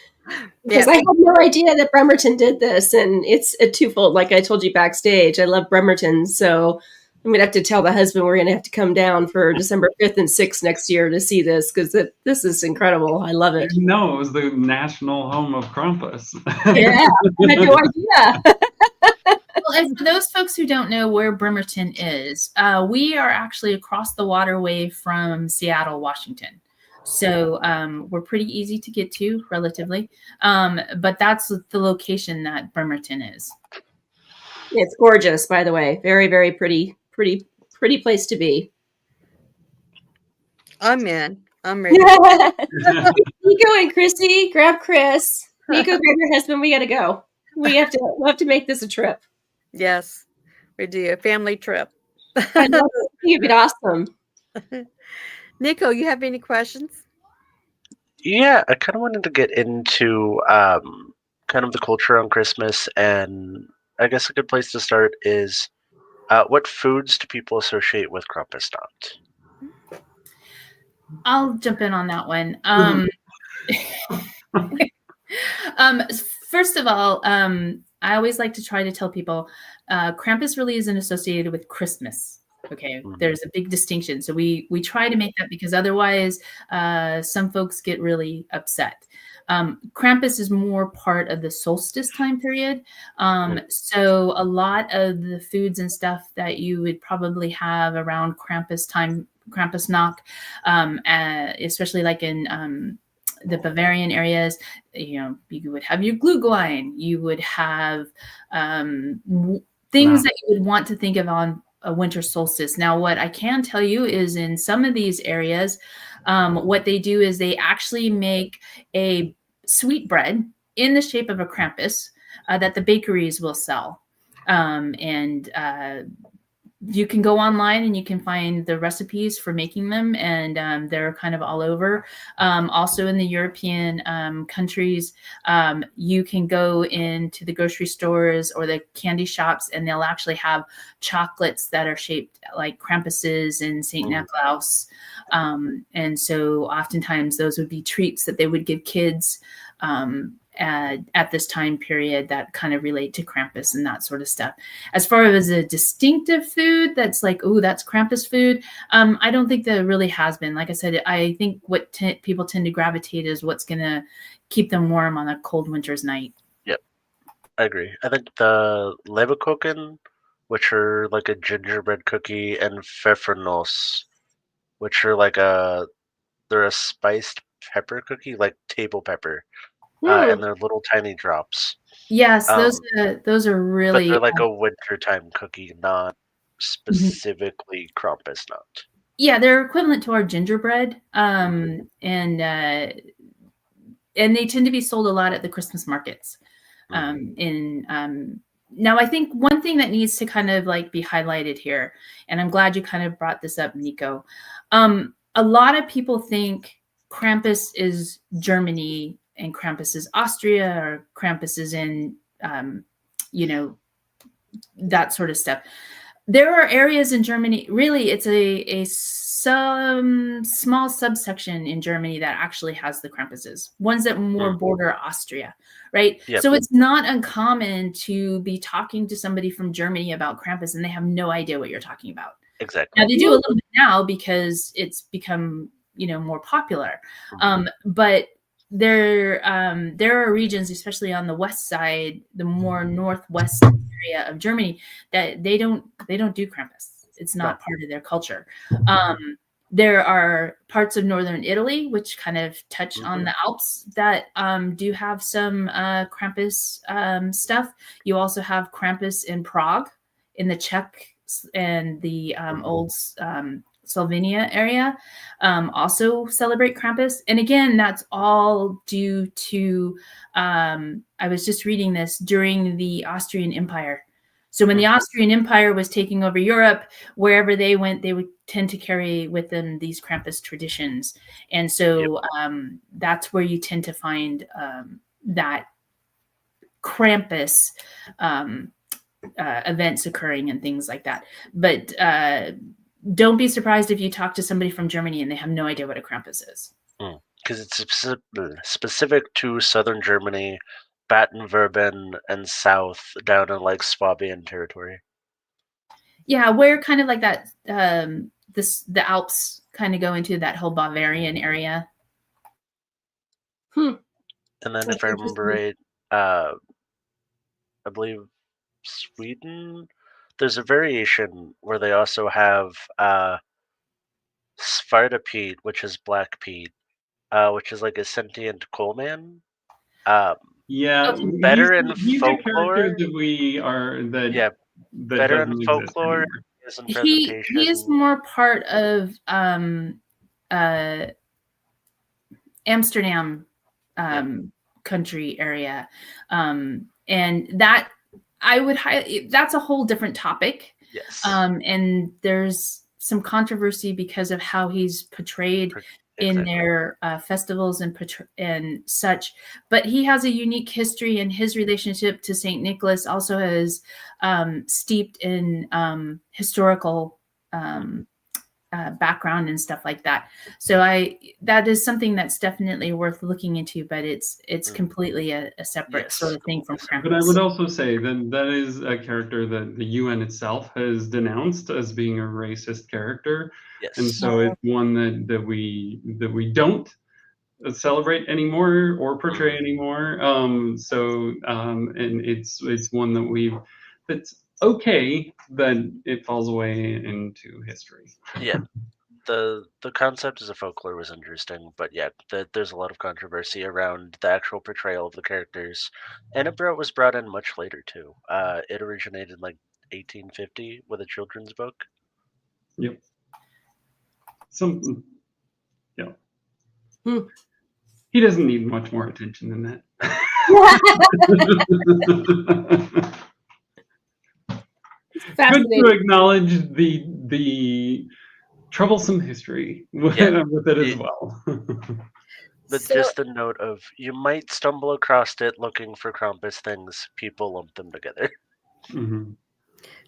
because Yeah. I had no idea that Bremerton did this, and it's a twofold. Like I told you backstage, I love Bremerton, so I'm gonna have to tell the husband we're gonna have to come down for December 5th and 6th next year to see this because this is incredible. I love it. No, it was the national home of Krampus. Yeah, I had no idea. Well, and for those folks who don't know where Bremerton is, we are actually across the waterway from Seattle, Washington. So we're pretty easy to get to relatively. But that's the location that Bremerton is. It's gorgeous, by the way. Very, very pretty place to be. I'm in. I'm ready. Nico and Chrissy, grab Chris. Nico, grab your husband. We got to go. We'll have to make this a trip. Yes, we do a family trip. I love it. I think it'd be awesome. Nico, you have any questions? Yeah, I kind of wanted to get into kind of the culture on Christmas, and I guess a good place to start is what foods do people associate with Krampusnacht? I'll jump in on that one. First of all, I always like to try to tell people Krampus really isn't associated with Christmas. Okay, there's a big distinction. So we try to make that because otherwise some folks get really upset. Krampus is more part of the solstice time period. So a lot of the foods and stuff that you would probably have around Krampus time, Krampusnacht, especially like in the Bavarian areas, you would have your Glühwein, you would have things that you would want to think of on a winter solstice. Now, what I can tell you is in some of these areas, what they do is they actually make a sweet bread in the shape of a Krampus that the bakeries will sell. And you can go online and you can find the recipes for making them, and they're kind of all over. Also in the European countries, you can go into the grocery stores or the candy shops, and they'll actually have chocolates that are shaped like Krampuses and St. Niklaus. And so oftentimes those would be treats that they would give kids at this time period that kind of relate to Krampus and that sort of stuff. As far as a distinctive food that's like, oh, that's Krampus food, I don't think there really has been. Like I said, I think what people tend to gravitate is what's going to keep them warm on a cold winter's night. Yep, I agree. I think the Leberkuchen, which are like a gingerbread cookie, and Pfeffernuss, which are like they're a spiced pepper cookie, like table pepper. And they're little tiny drops. Yes, those are really. But they're like a wintertime cookie, not specifically Krampusnacht. Yeah, they're equivalent to our gingerbread, and they tend to be sold a lot at the Christmas markets. Now, I think one thing that needs to kind of like be highlighted here, and I'm glad you kind of brought this up, Nico. A lot of people think Krampus is Germany and Krampus is Austria, or Krampus is in, that sort of stuff. There are areas in Germany, really, it's a small subsection in Germany that actually has the Krampuses, ones that more border Austria, right? Yep. So it's not uncommon to be talking to somebody from Germany about Krampus and they have no idea what you're talking about. Exactly. Now, they do a little bit now because it's become, more popular. But there are regions, especially on the west side, the more northwest area of Germany, that they don't do Krampus. It's not part of their culture. There are parts of northern Italy which kind of touch on the Alps that do have some Krampus stuff. You also have Krampus in Prague, in the Czech and the old Slovenia area, also celebrate Krampus. And again, that's all due to, I was just reading this, during the Austrian Empire. So when the Austrian Empire was taking over Europe, wherever they went, they would tend to carry with them these Krampus traditions. And so that's where you tend to find that Krampus events occurring and things like that. But don't be surprised if you talk to somebody from Germany and they have no idea what a Krampus is. Because it's specific to southern Germany, Baden-Württemberg, and south down in like Swabian territory. Yeah, where kind of like that, the Alps kind of go into that whole Bavarian area. And then if I remember right, I believe Sweden, there's a variation where they also have Svarta peat, which is black peat, which is like a sentient coal man. Yeah, Okay. Better in he's a character folklore. that we are that Yeah, that better doesn't in exist folklore. anymore. Is in He presentation. is more part of Amsterdam country area, and that I would that's a whole different topic. Yes. And there's some controversy because of how he's portrayed in their festivals and such. But he has a unique history, and his relationship to Saint Nicholas also is steeped in historical background and stuff like that. So that is something that's definitely worth looking into, but it's completely a separate sort of thing from Krampus. But I would also say that is a character that the UN itself has denounced as being a racist character. Yes. And so it's one that we don't celebrate anymore or portray anymore. And it's one that's okay that it falls away into history. Yeah. The concept as a folklore was interesting, but yeah, there's a lot of controversy around the actual portrayal of the characters, and it was brought in much later too. It originated in like 1850 with a children's book. Yep. Yeah. He doesn't need much more attention than that. Good to acknowledge the troublesome history with it as well. But just a note of, you might stumble across it looking for Krampus things. People lump them together. Mm-hmm.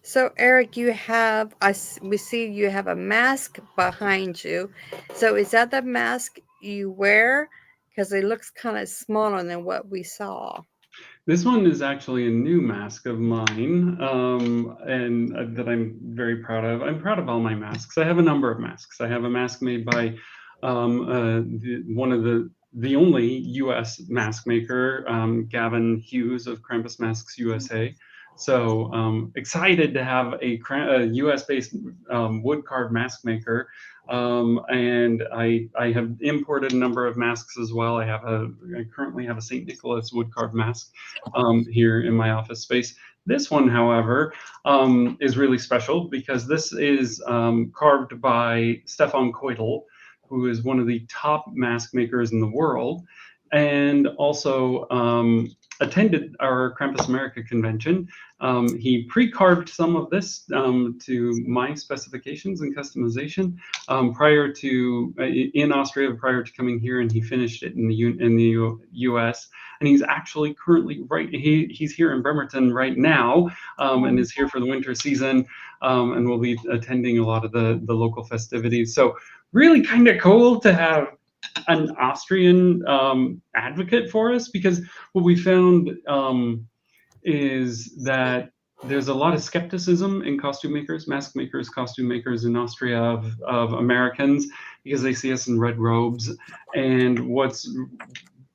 So Eric, we see you have a mask behind you. So is that the mask you wear? Because it looks kind of smaller than what we saw. This one is actually a new mask of mine, and that I'm very proud of. I'm proud of all my masks. I have a number of masks. I have a mask made by one of the only U.S. mask maker, Gavin Hughes of Krampus Masks USA. So excited to have a U.S.-based wood carved mask maker, and I have imported a number of masks as well. I currently have a St. Nicholas wood carved mask here in my office space. This one, however, is really special because this is carved by Stefan Keutel, who is one of the top mask makers in the world, and also attended our Krampus America convention. He pre-carved some of this to my specifications and customization in Austria prior to coming here, and he finished it in the U.S. And he's actually currently he's here in Bremerton right now, and is here for the winter season, and will be attending a lot of the local festivities. So really kind of cool to have an Austrian advocate for us, because what we found is that there's a lot of skepticism in costume makers, mask makers, costume makers in Austria of Americans, because they see us in red robes. And what's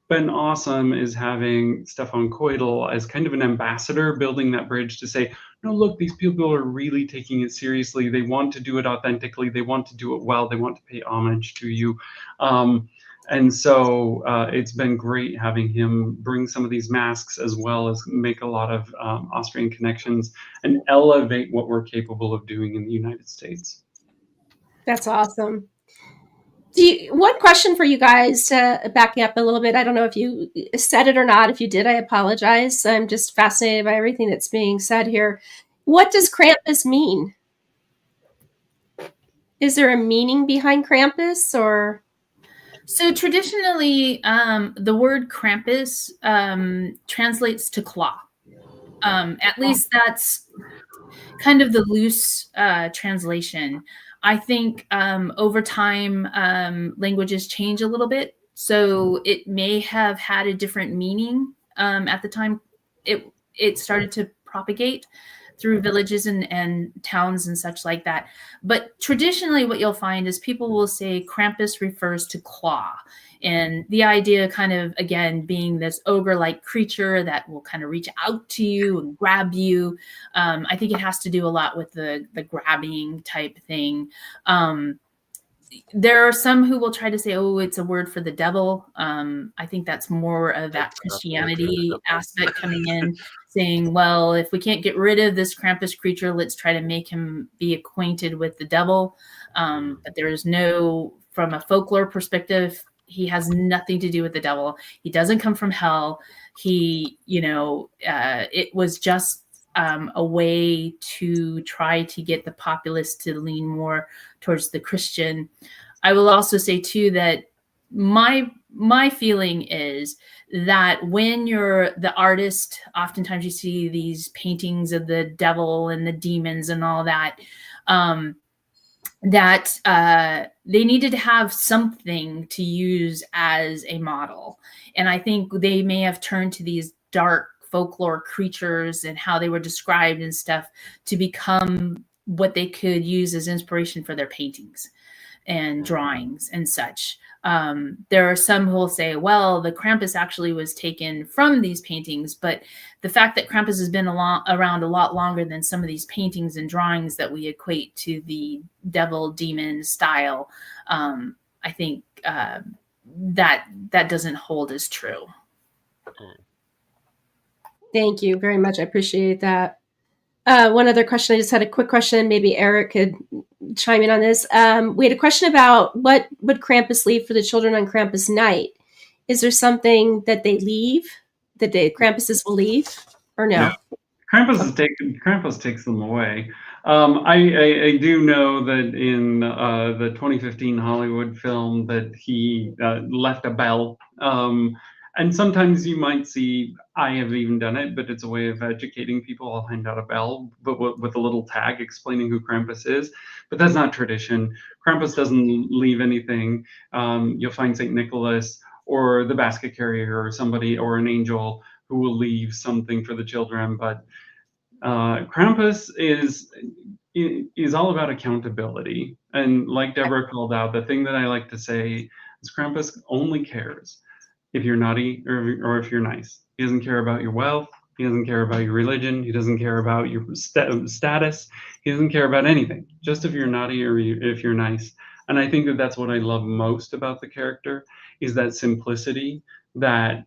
been awesome is having Stefan Keutel as kind of an ambassador, building that bridge to say, no, look, these people are really taking it seriously. They want to do it authentically. They want to do it well. They want to pay homage to you. And so it's been great having him bring some of these masks, as well as make a lot of Austrian connections and elevate what we're capable of doing in the United States. That's awesome. One question for you guys, backing up a little bit. I don't know if you said it or not. If you did, I apologize. I'm just fascinated by everything that's being said here. What does Krampus mean? Is there a meaning behind Krampus, or? So traditionally, the word Krampus translates to claw. At least that's kind of the loose translation. I think over time, languages change a little bit. So it may have had a different meaning at the time it started to propagate through villages and towns and such like that. But traditionally, what you'll find is people will say Krampus refers to claw. And the idea kind of, again, being this ogre-like creature that will kind of reach out to you and grab you. I think it has to do a lot with the grabbing type thing. There are some who will try to say, oh, it's a word for the devil. I think that's more of that Christianity aspect coming in, saying, well, if we can't get rid of this Krampus creature, let's try to make him be acquainted with the devil. But there is no, from a folklore perspective, he has nothing to do with the devil. He doesn't come from hell. He, it was just a way to try to get the populace to lean more towards the Christian. I will also say too that my feeling is that when you're the artist, oftentimes you see these paintings of the devil and the demons and all that, they needed to have something to use as a model. And I think they may have turned to these dark folklore creatures and how they were described and stuff to become what they could use as inspiration for their paintings and drawings and such. There are some who will say, well, the Krampus actually was taken from these paintings, but the fact that Krampus has been around a lot longer than some of these paintings and drawings that we equate to the devil demon style, I think that doesn't hold as true. Thank you very much. I appreciate that. One other question. I just had a quick question. Maybe Eric could chime in on this. We had a question about what would Krampus leave for the children on Krampus night. Is there something that they leave, that the Krampuses will leave, or no? Krampus takes them away. I do know that in the 2015 Hollywood film that he left a bell. And sometimes you might see, I have even done it, but it's a way of educating people. I'll hand out a bell, but with a little tag explaining who Krampus is. But that's not tradition. Krampus doesn't leave anything. You'll find St. Nicholas or the basket carrier or somebody or an angel who will leave something for the children. But Krampus is all about accountability. And like Deborah called out, the thing that I like to say is Krampus only cares if you're naughty or if you're nice. He doesn't care about your wealth. He doesn't care about your religion. He doesn't care about your status. He doesn't care about anything, just if you're naughty or if you're nice. And I think that that's what I love most about the character, is that simplicity, that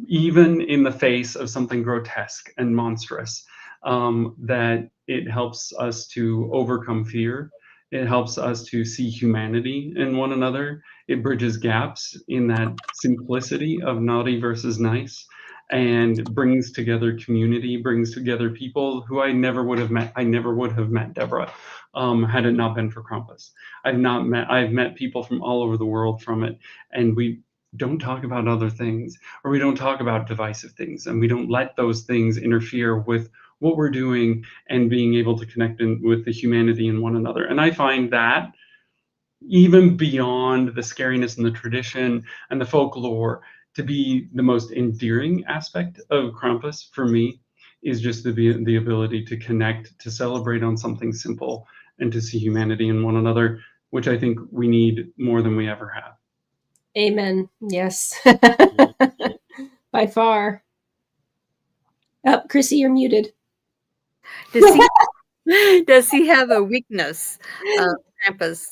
even in the face of something grotesque and monstrous, that it helps us to overcome fear. It helps us to see humanity in one another. It bridges gaps in that simplicity of naughty versus nice, and brings together community, brings together people who I never would have met. I never would have met Deborah had it not been for Krampus. I've met people from all over the world from it, and we don't talk about other things, or we don't talk about divisive things, and we don't let those things interfere with what we're doing and being able to connect with the humanity in one another. And I find that even beyond the scariness and the tradition and the folklore to be the most endearing aspect of Krampus for me, is just the ability to connect, to celebrate on something simple, and to see humanity in one another, which I think we need more than we ever have. Amen. Yes. By far. Oh, Chrissy, you're muted. Does he have a weakness, Krampus?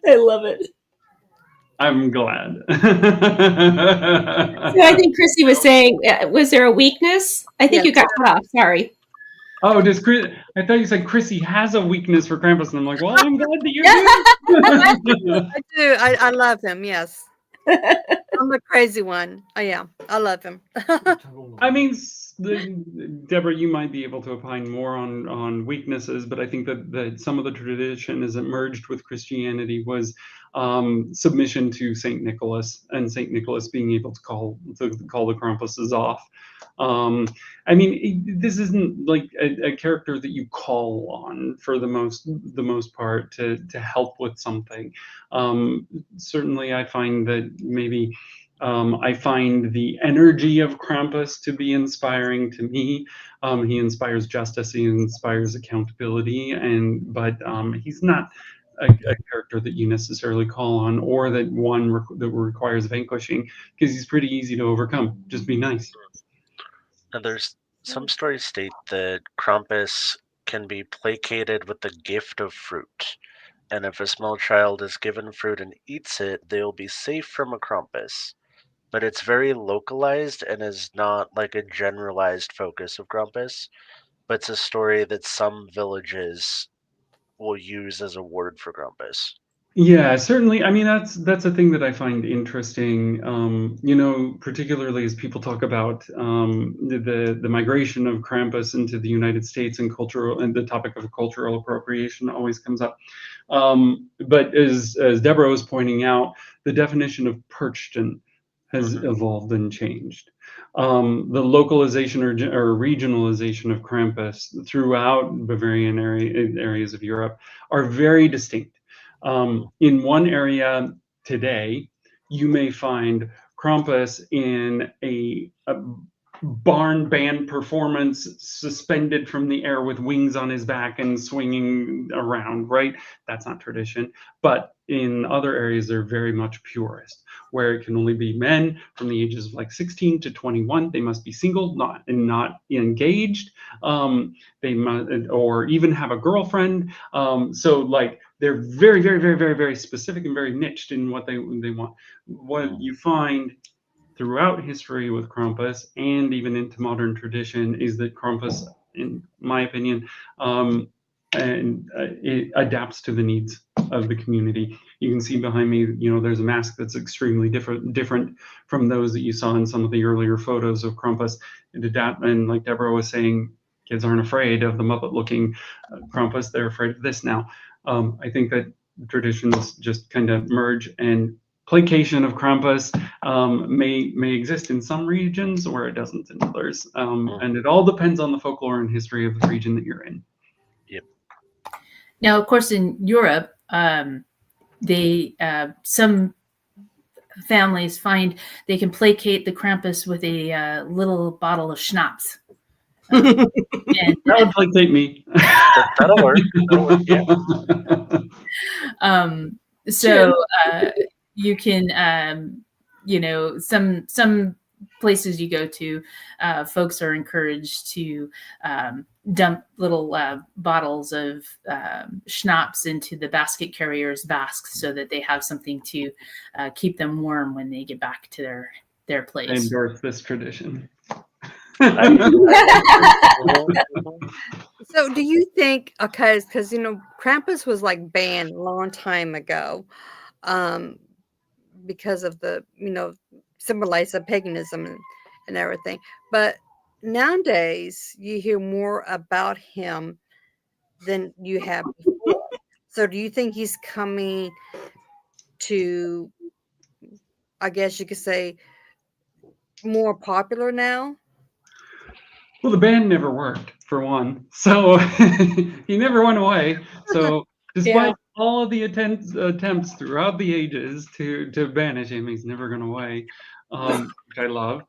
I love it. I'm glad. So I think Chrissy was saying, was there a weakness? I think you got cut off. Sorry. Oh, does Chris? I thought you said Chrissy has a weakness for Krampus, and I'm like, well, I'm glad that you do. I do. I love him. Yes. I'm the crazy one. I am. I love him. I mean, Deborah, you might be able to opine more on weaknesses, but I think that some of the tradition as it merged with Christianity was submission to Saint Nicholas, and Saint Nicholas being able to call the Krampuses off. I mean, this isn't like a character that you call on for the most part to help with something. Certainly, I find that maybe I find the energy of Krampus to be inspiring to me. He inspires justice, he inspires accountability, but he's not a character that you necessarily call on, or that that requires vanquishing, because he's pretty easy to overcome. Just be nice. Now, there's some stories state that Krampus can be placated with the gift of fruit, and if a small child is given fruit and eats it, they will be safe from a Krampus. But it's very localized and is not like a generalized focus of Krampus, but it's a story that some villages will use as a word for Krampus. Yeah, certainly. I mean, that's a thing that I find interesting. Particularly as people talk about the migration of Krampus into the United States, and the topic of cultural appropriation always comes up. But as Deborah was pointing out, the definition of Perchton has evolved and changed. The localization or regionalization of Krampus throughout Bavarian areas of Europe are very distinct. In one area today, you may find Krampus in a barn band performance, suspended from the air with wings on his back and swinging around, right? That's not tradition. But in other areas, they're very much purist, where it can only be men from the ages of like 16 to 21. They must be single, not engaged. They must, or even have a girlfriend. So like, they're very, very, very, very, very specific and very niched in what they want. What you find throughout history with Krampus, and even into modern tradition, is that Krampus, in my opinion, it adapts to the needs of the community. You can see behind me, there's a mask that's extremely different from those that you saw in some of the earlier photos of Krampus. And like Deborah was saying, kids aren't afraid of the Muppet-looking Krampus; they're afraid of this now. I think that traditions just kind of merge, and placation of Krampus may exist in some regions where it doesn't in others. And it all depends on the folklore and history of the region that you're in. Yep. Now, of course, in Europe, some families find they can placate the Krampus with a little bottle of schnapps. That would placate me. That'll work. Yeah. So you can, some places you go to, folks are encouraged to dump little bottles of schnapps into the basket carriers' basques, so that they have something to keep them warm when they get back to their place. I endorse this tradition. So do you think, because Krampus was like banned a long time ago, because of the symbolize of paganism and everything, but nowadays you hear more about him than you have before. So do you think he's coming to, I guess you could say, more popular now? Well, the band never worked, for one, so he never went away. So despite all of the attempts throughout the ages to banish him, he's never gone away, which I love.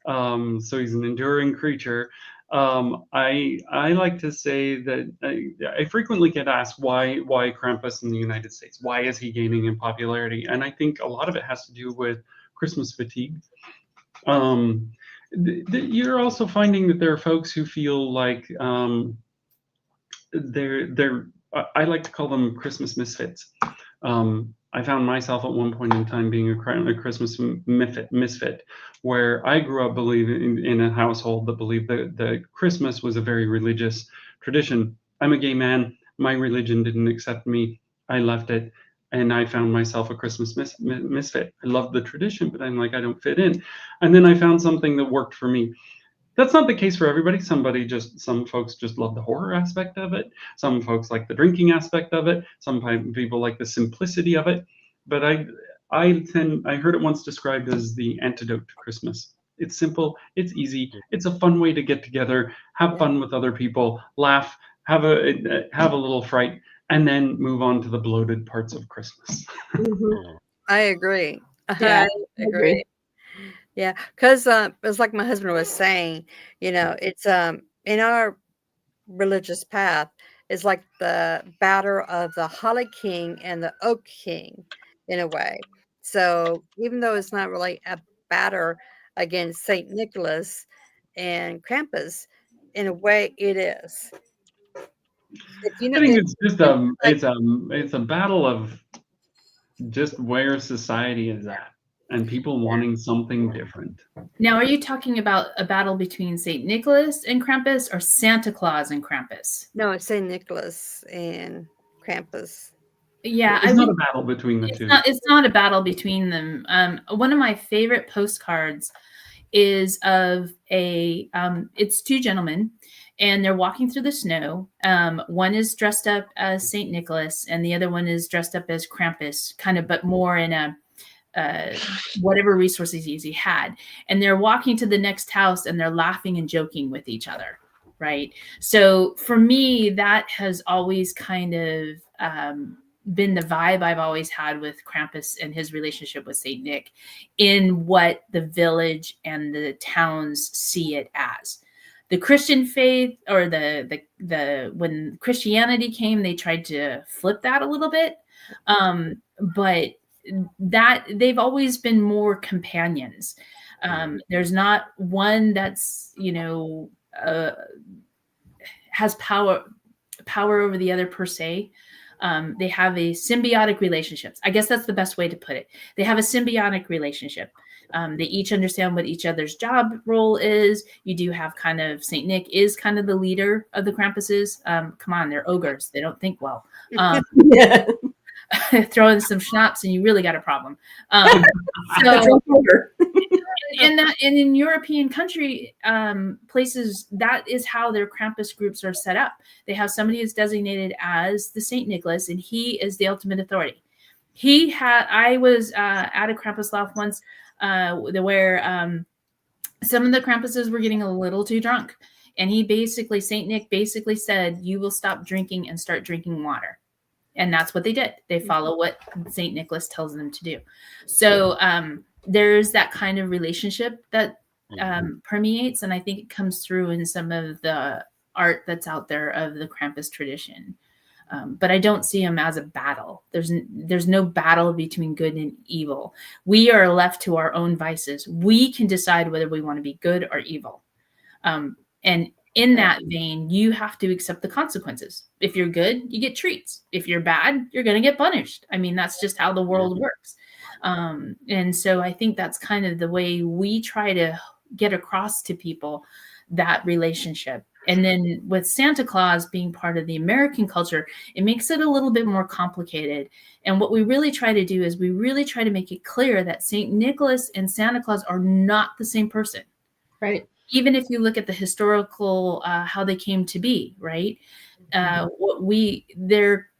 So he's an enduring creature. I like to say that I frequently get asked why Krampus in the United States? Why is he gaining in popularity? And I think a lot of it has to do with Christmas fatigue. You're also finding that there are folks who feel like they're I like to call them Christmas misfits. I found myself at one point in time being a Christmas misfit, where I grew up believing in a household that believed that Christmas was a very religious tradition. I'm a gay man. My religion didn't accept me. I left it. And I found myself a Christmas misfit. I loved the tradition, but I'm like, I don't fit in. And then I found something that worked for me. That's not the case for everybody. Some folks just love the horror aspect of it. Some folks like the drinking aspect of it. Some people like the simplicity of it. but I heard it once described as the antidote to Christmas. It's simple, it's easy, it's a fun way to get together, have fun with other people, laugh, have a little fright, and then move on to the bloated parts of Christmas. Mhm. I agree. Yeah, I I agree. agree. Yeah, because it's like my husband was saying, it's in our religious path, it's like the battle of the Holly King and the Oak King in a way. So even though it's not really a battle against Saint Nicholas and Krampus, in a way it is. If you know, I think it, it's just it's like it's a battle of just where society is at and people wanting something different. Now, are you talking about a battle between Saint Nicholas and Krampus, or Santa Claus and Krampus? no, it's Saint Nicholas and Krampus. Yeah, I It's not would. a battle between the It's two. not. It's not a battle between them. One of my favorite postcards is of a. It's two gentlemen, and they're walking through the snow. One is dressed up as Saint Nicholas, and the other one is dressed up as Krampus, kind of, but more in a whatever resources he had. And they're walking to the next house, and they're laughing and joking with each other, right? So for me, that has always kind of been the vibe I've always had with Krampus and his relationship with Saint Nick, in what the village and the towns see it as. The Christian faith, or the when Christianity came, they tried to flip that a little bit, but that they've always been more companions. There's not one that's has power over the other per se. They have a symbiotic relationships. I guess that's the best way to put it. They have a symbiotic relationship. They each understand what each other's job role is. You do have kind of Saint Nick is kind of the leader of the Krampuses. Come on, they're ogres. They don't think well. Yeah. Throw in some schnapps and you really got a problem. And in European country places, that is how their Krampus groups are set up. They have somebody who's designated as the Saint Nicholas, and he is the ultimate authority. I was at a Krampus laugh once where some of the Krampuses were getting a little too drunk, and Saint Nick basically said, "You will stop drinking and start drinking water." And that's what they did. They follow what Saint Nicholas tells them to do. So there's that kind of relationship that permeates, and I think it comes through in some of the art that's out there of the Krampus tradition. But I don't see them as a battle. There's no battle between good and evil. We are left to our own vices. We can decide whether we want to be good or evil. And in that vein, you have to accept the consequences. If you're good, you get treats. If you're bad, you're going to get punished. I mean, that's just how the world works. And so I think that's kind of the way we try to get across to people that relationship. And then with Santa Claus being part of the American culture, it makes it a little bit more complicated. And what we really try to do is we really try to make it clear that St. Nicholas and Santa Claus are not the same person. Right. Even if you look at the historical, how they came to be, right?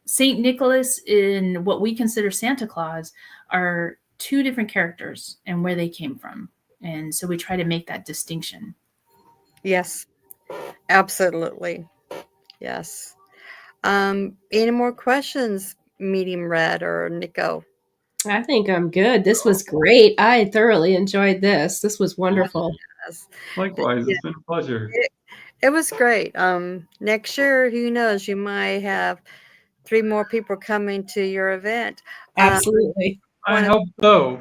St. Nicholas and what we consider Santa Claus are two different characters and where they came from. And so we try to make that distinction. Yes, absolutely. Yes. Any more questions, Medium Red or Nico? I think I'm good. This was great. I thoroughly enjoyed this. This was wonderful. Yes. Likewise, it's been a pleasure. It was great. Next year, who knows? You might have 3 more people coming to your event. Absolutely. I hope so.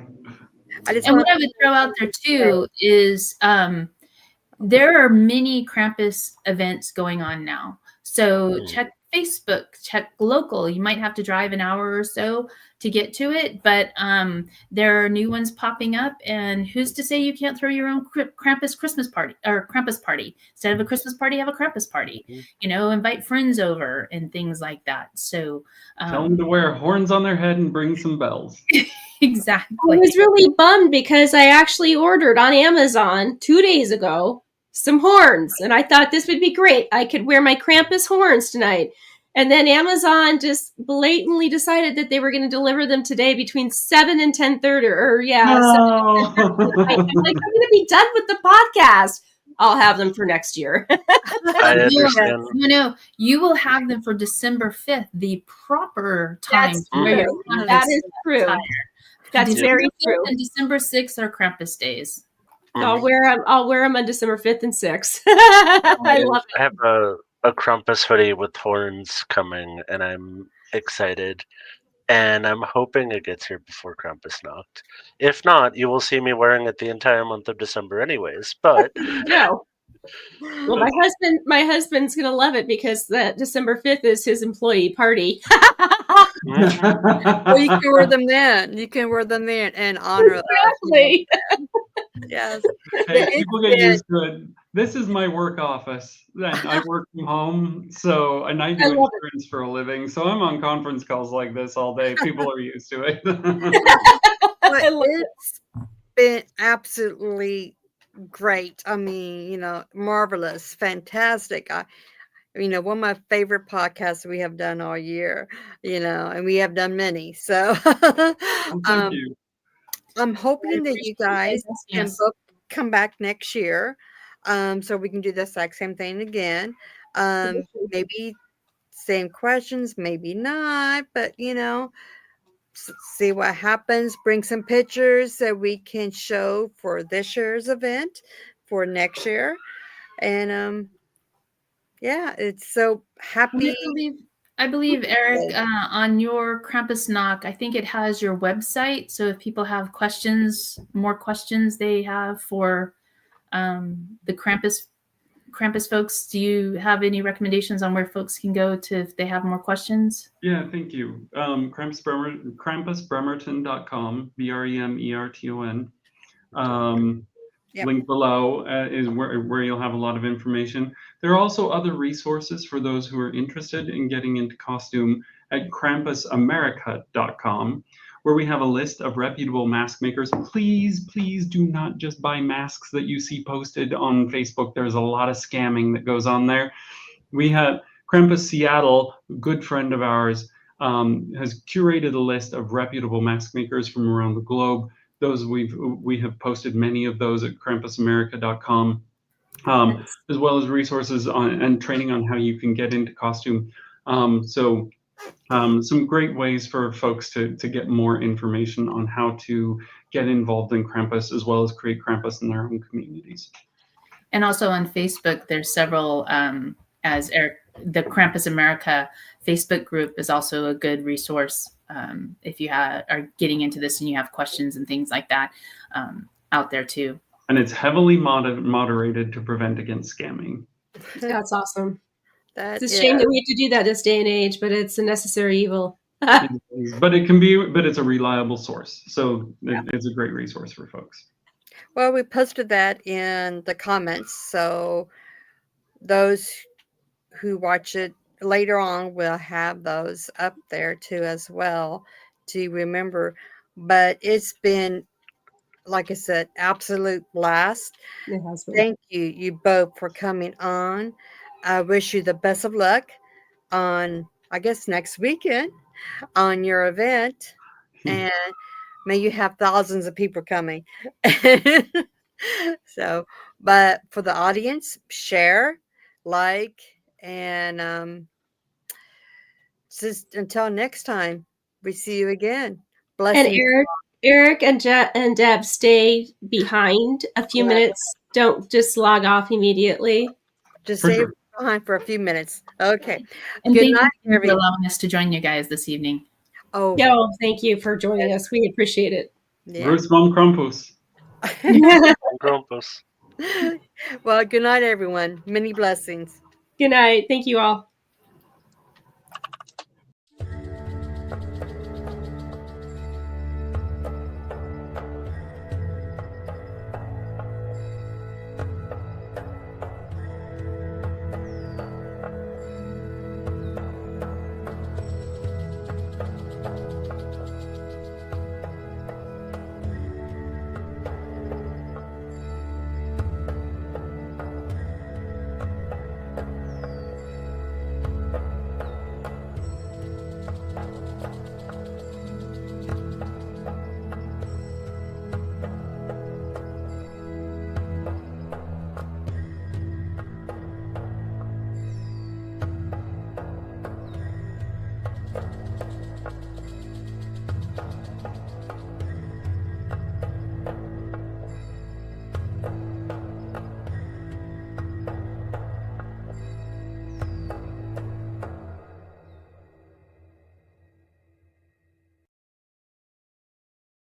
And what I would throw out there too is there are many Krampus events going on now. So check Facebook, check local. You might have to drive an hour or so to get to it, but there are new ones popping up. And who's to say you can't throw your own Krampus Christmas party or Krampus party? Instead of a Christmas party, have a Krampus party. Invite friends over and things like that. So tell them to wear horns on their head and bring some bells. Exactly. I was really bummed because I actually ordered on Amazon 2 days ago some horns, and I thought this would be great. I could wear my Krampus horns tonight. And then Amazon just blatantly decided that they were going to deliver them today between 7 and 10:30. Or yeah, 7 No. and 10:30. I'm going to be done with the podcast. I'll have them for next year. I understand. No, you will have them for December 5th, the proper time That's to wear your true. Krampus That is true. attire. That's December very 5th true. And December 6th are Krampus days. I'll wear them on December 5th and 6th. I love it. I have a Krampus hoodie with horns coming, and I'm excited. And I'm hoping it gets here before Krampus knocked. If not, you will see me wearing it the entire month of December anyways. But No. Well, my husband's gonna love it because that December 5th is his employee party. Well, you can wear them then. You can wear them then in honor of Exactly. Yes. Hey, people get used to it. This is my work office. And I work from home, and I do I love insurance for a living. So I'm on conference calls like this all day. People are used to it. But I love it's been absolutely great. I mean, marvelous, fantastic. One of my favorite podcasts we have done all year, and we have done many. So Thank you. I'm hoping that you guys can Yes. both come back next year, so we can do the exact same thing again. Maybe same questions, maybe not, but see what happens. Bring some pictures so we can show for this year's event for next year, and yeah, it's so happy. I believe Eric, on your Krampus knock, I think it has your website. So if people have more questions they have for the Krampus folks, do you have any recommendations on where folks can go to if they have more questions? Yeah, thank you. KrampusBremerton.com, BREMERTON. Yep. Link below is where you'll have a lot of information. There are also other resources for those who are interested in getting into costume at KrampusAmerica.com, where we have a list of reputable mask makers. Please do not just buy masks that you see posted on Facebook. There's a lot of scamming that goes on there. We have Krampus Seattle, a good friend of ours, has curated a list of reputable mask makers from around the globe. Those we have posted many of those at KrampusAmerica.com, as well as resources and training on how you can get into costume. Some great ways for folks to get more information on how to get involved in Krampus, as well as create Krampus in their own communities. And also on Facebook, there's several, as Eric, the Krampus America Facebook group is also a good resource if you are getting into this and you have questions and things like that out there too. And it's heavily moderated to prevent against scamming. That's awesome. That It's a shame that we have to do that this day and age, but it's a necessary evil. But it's a reliable source. So it's a great resource for folks. Well, we posted that in the comments, so those who watch it later on will have those up there too as well to remember. But it's been, like I said, absolute blast. It has been. Thank you both for coming on. I wish you the best of luck on, I guess, next weekend on your event, and may you have thousands of people coming. So, but for the audience, share, like, and just until next time, we see you again. Blessings. And Eric and Deb, stay behind a few minutes. Don't just log off immediately. Just stay behind for a few minutes. Okay. And Good thank night, you for everyone. allowing us to join you guys this evening. Oh, Yo, thank you for joining us. We appreciate it. yeah. Bruce Mom Krampus. Krampus. Well, good night, everyone. Many blessings. Good night. Thank you all.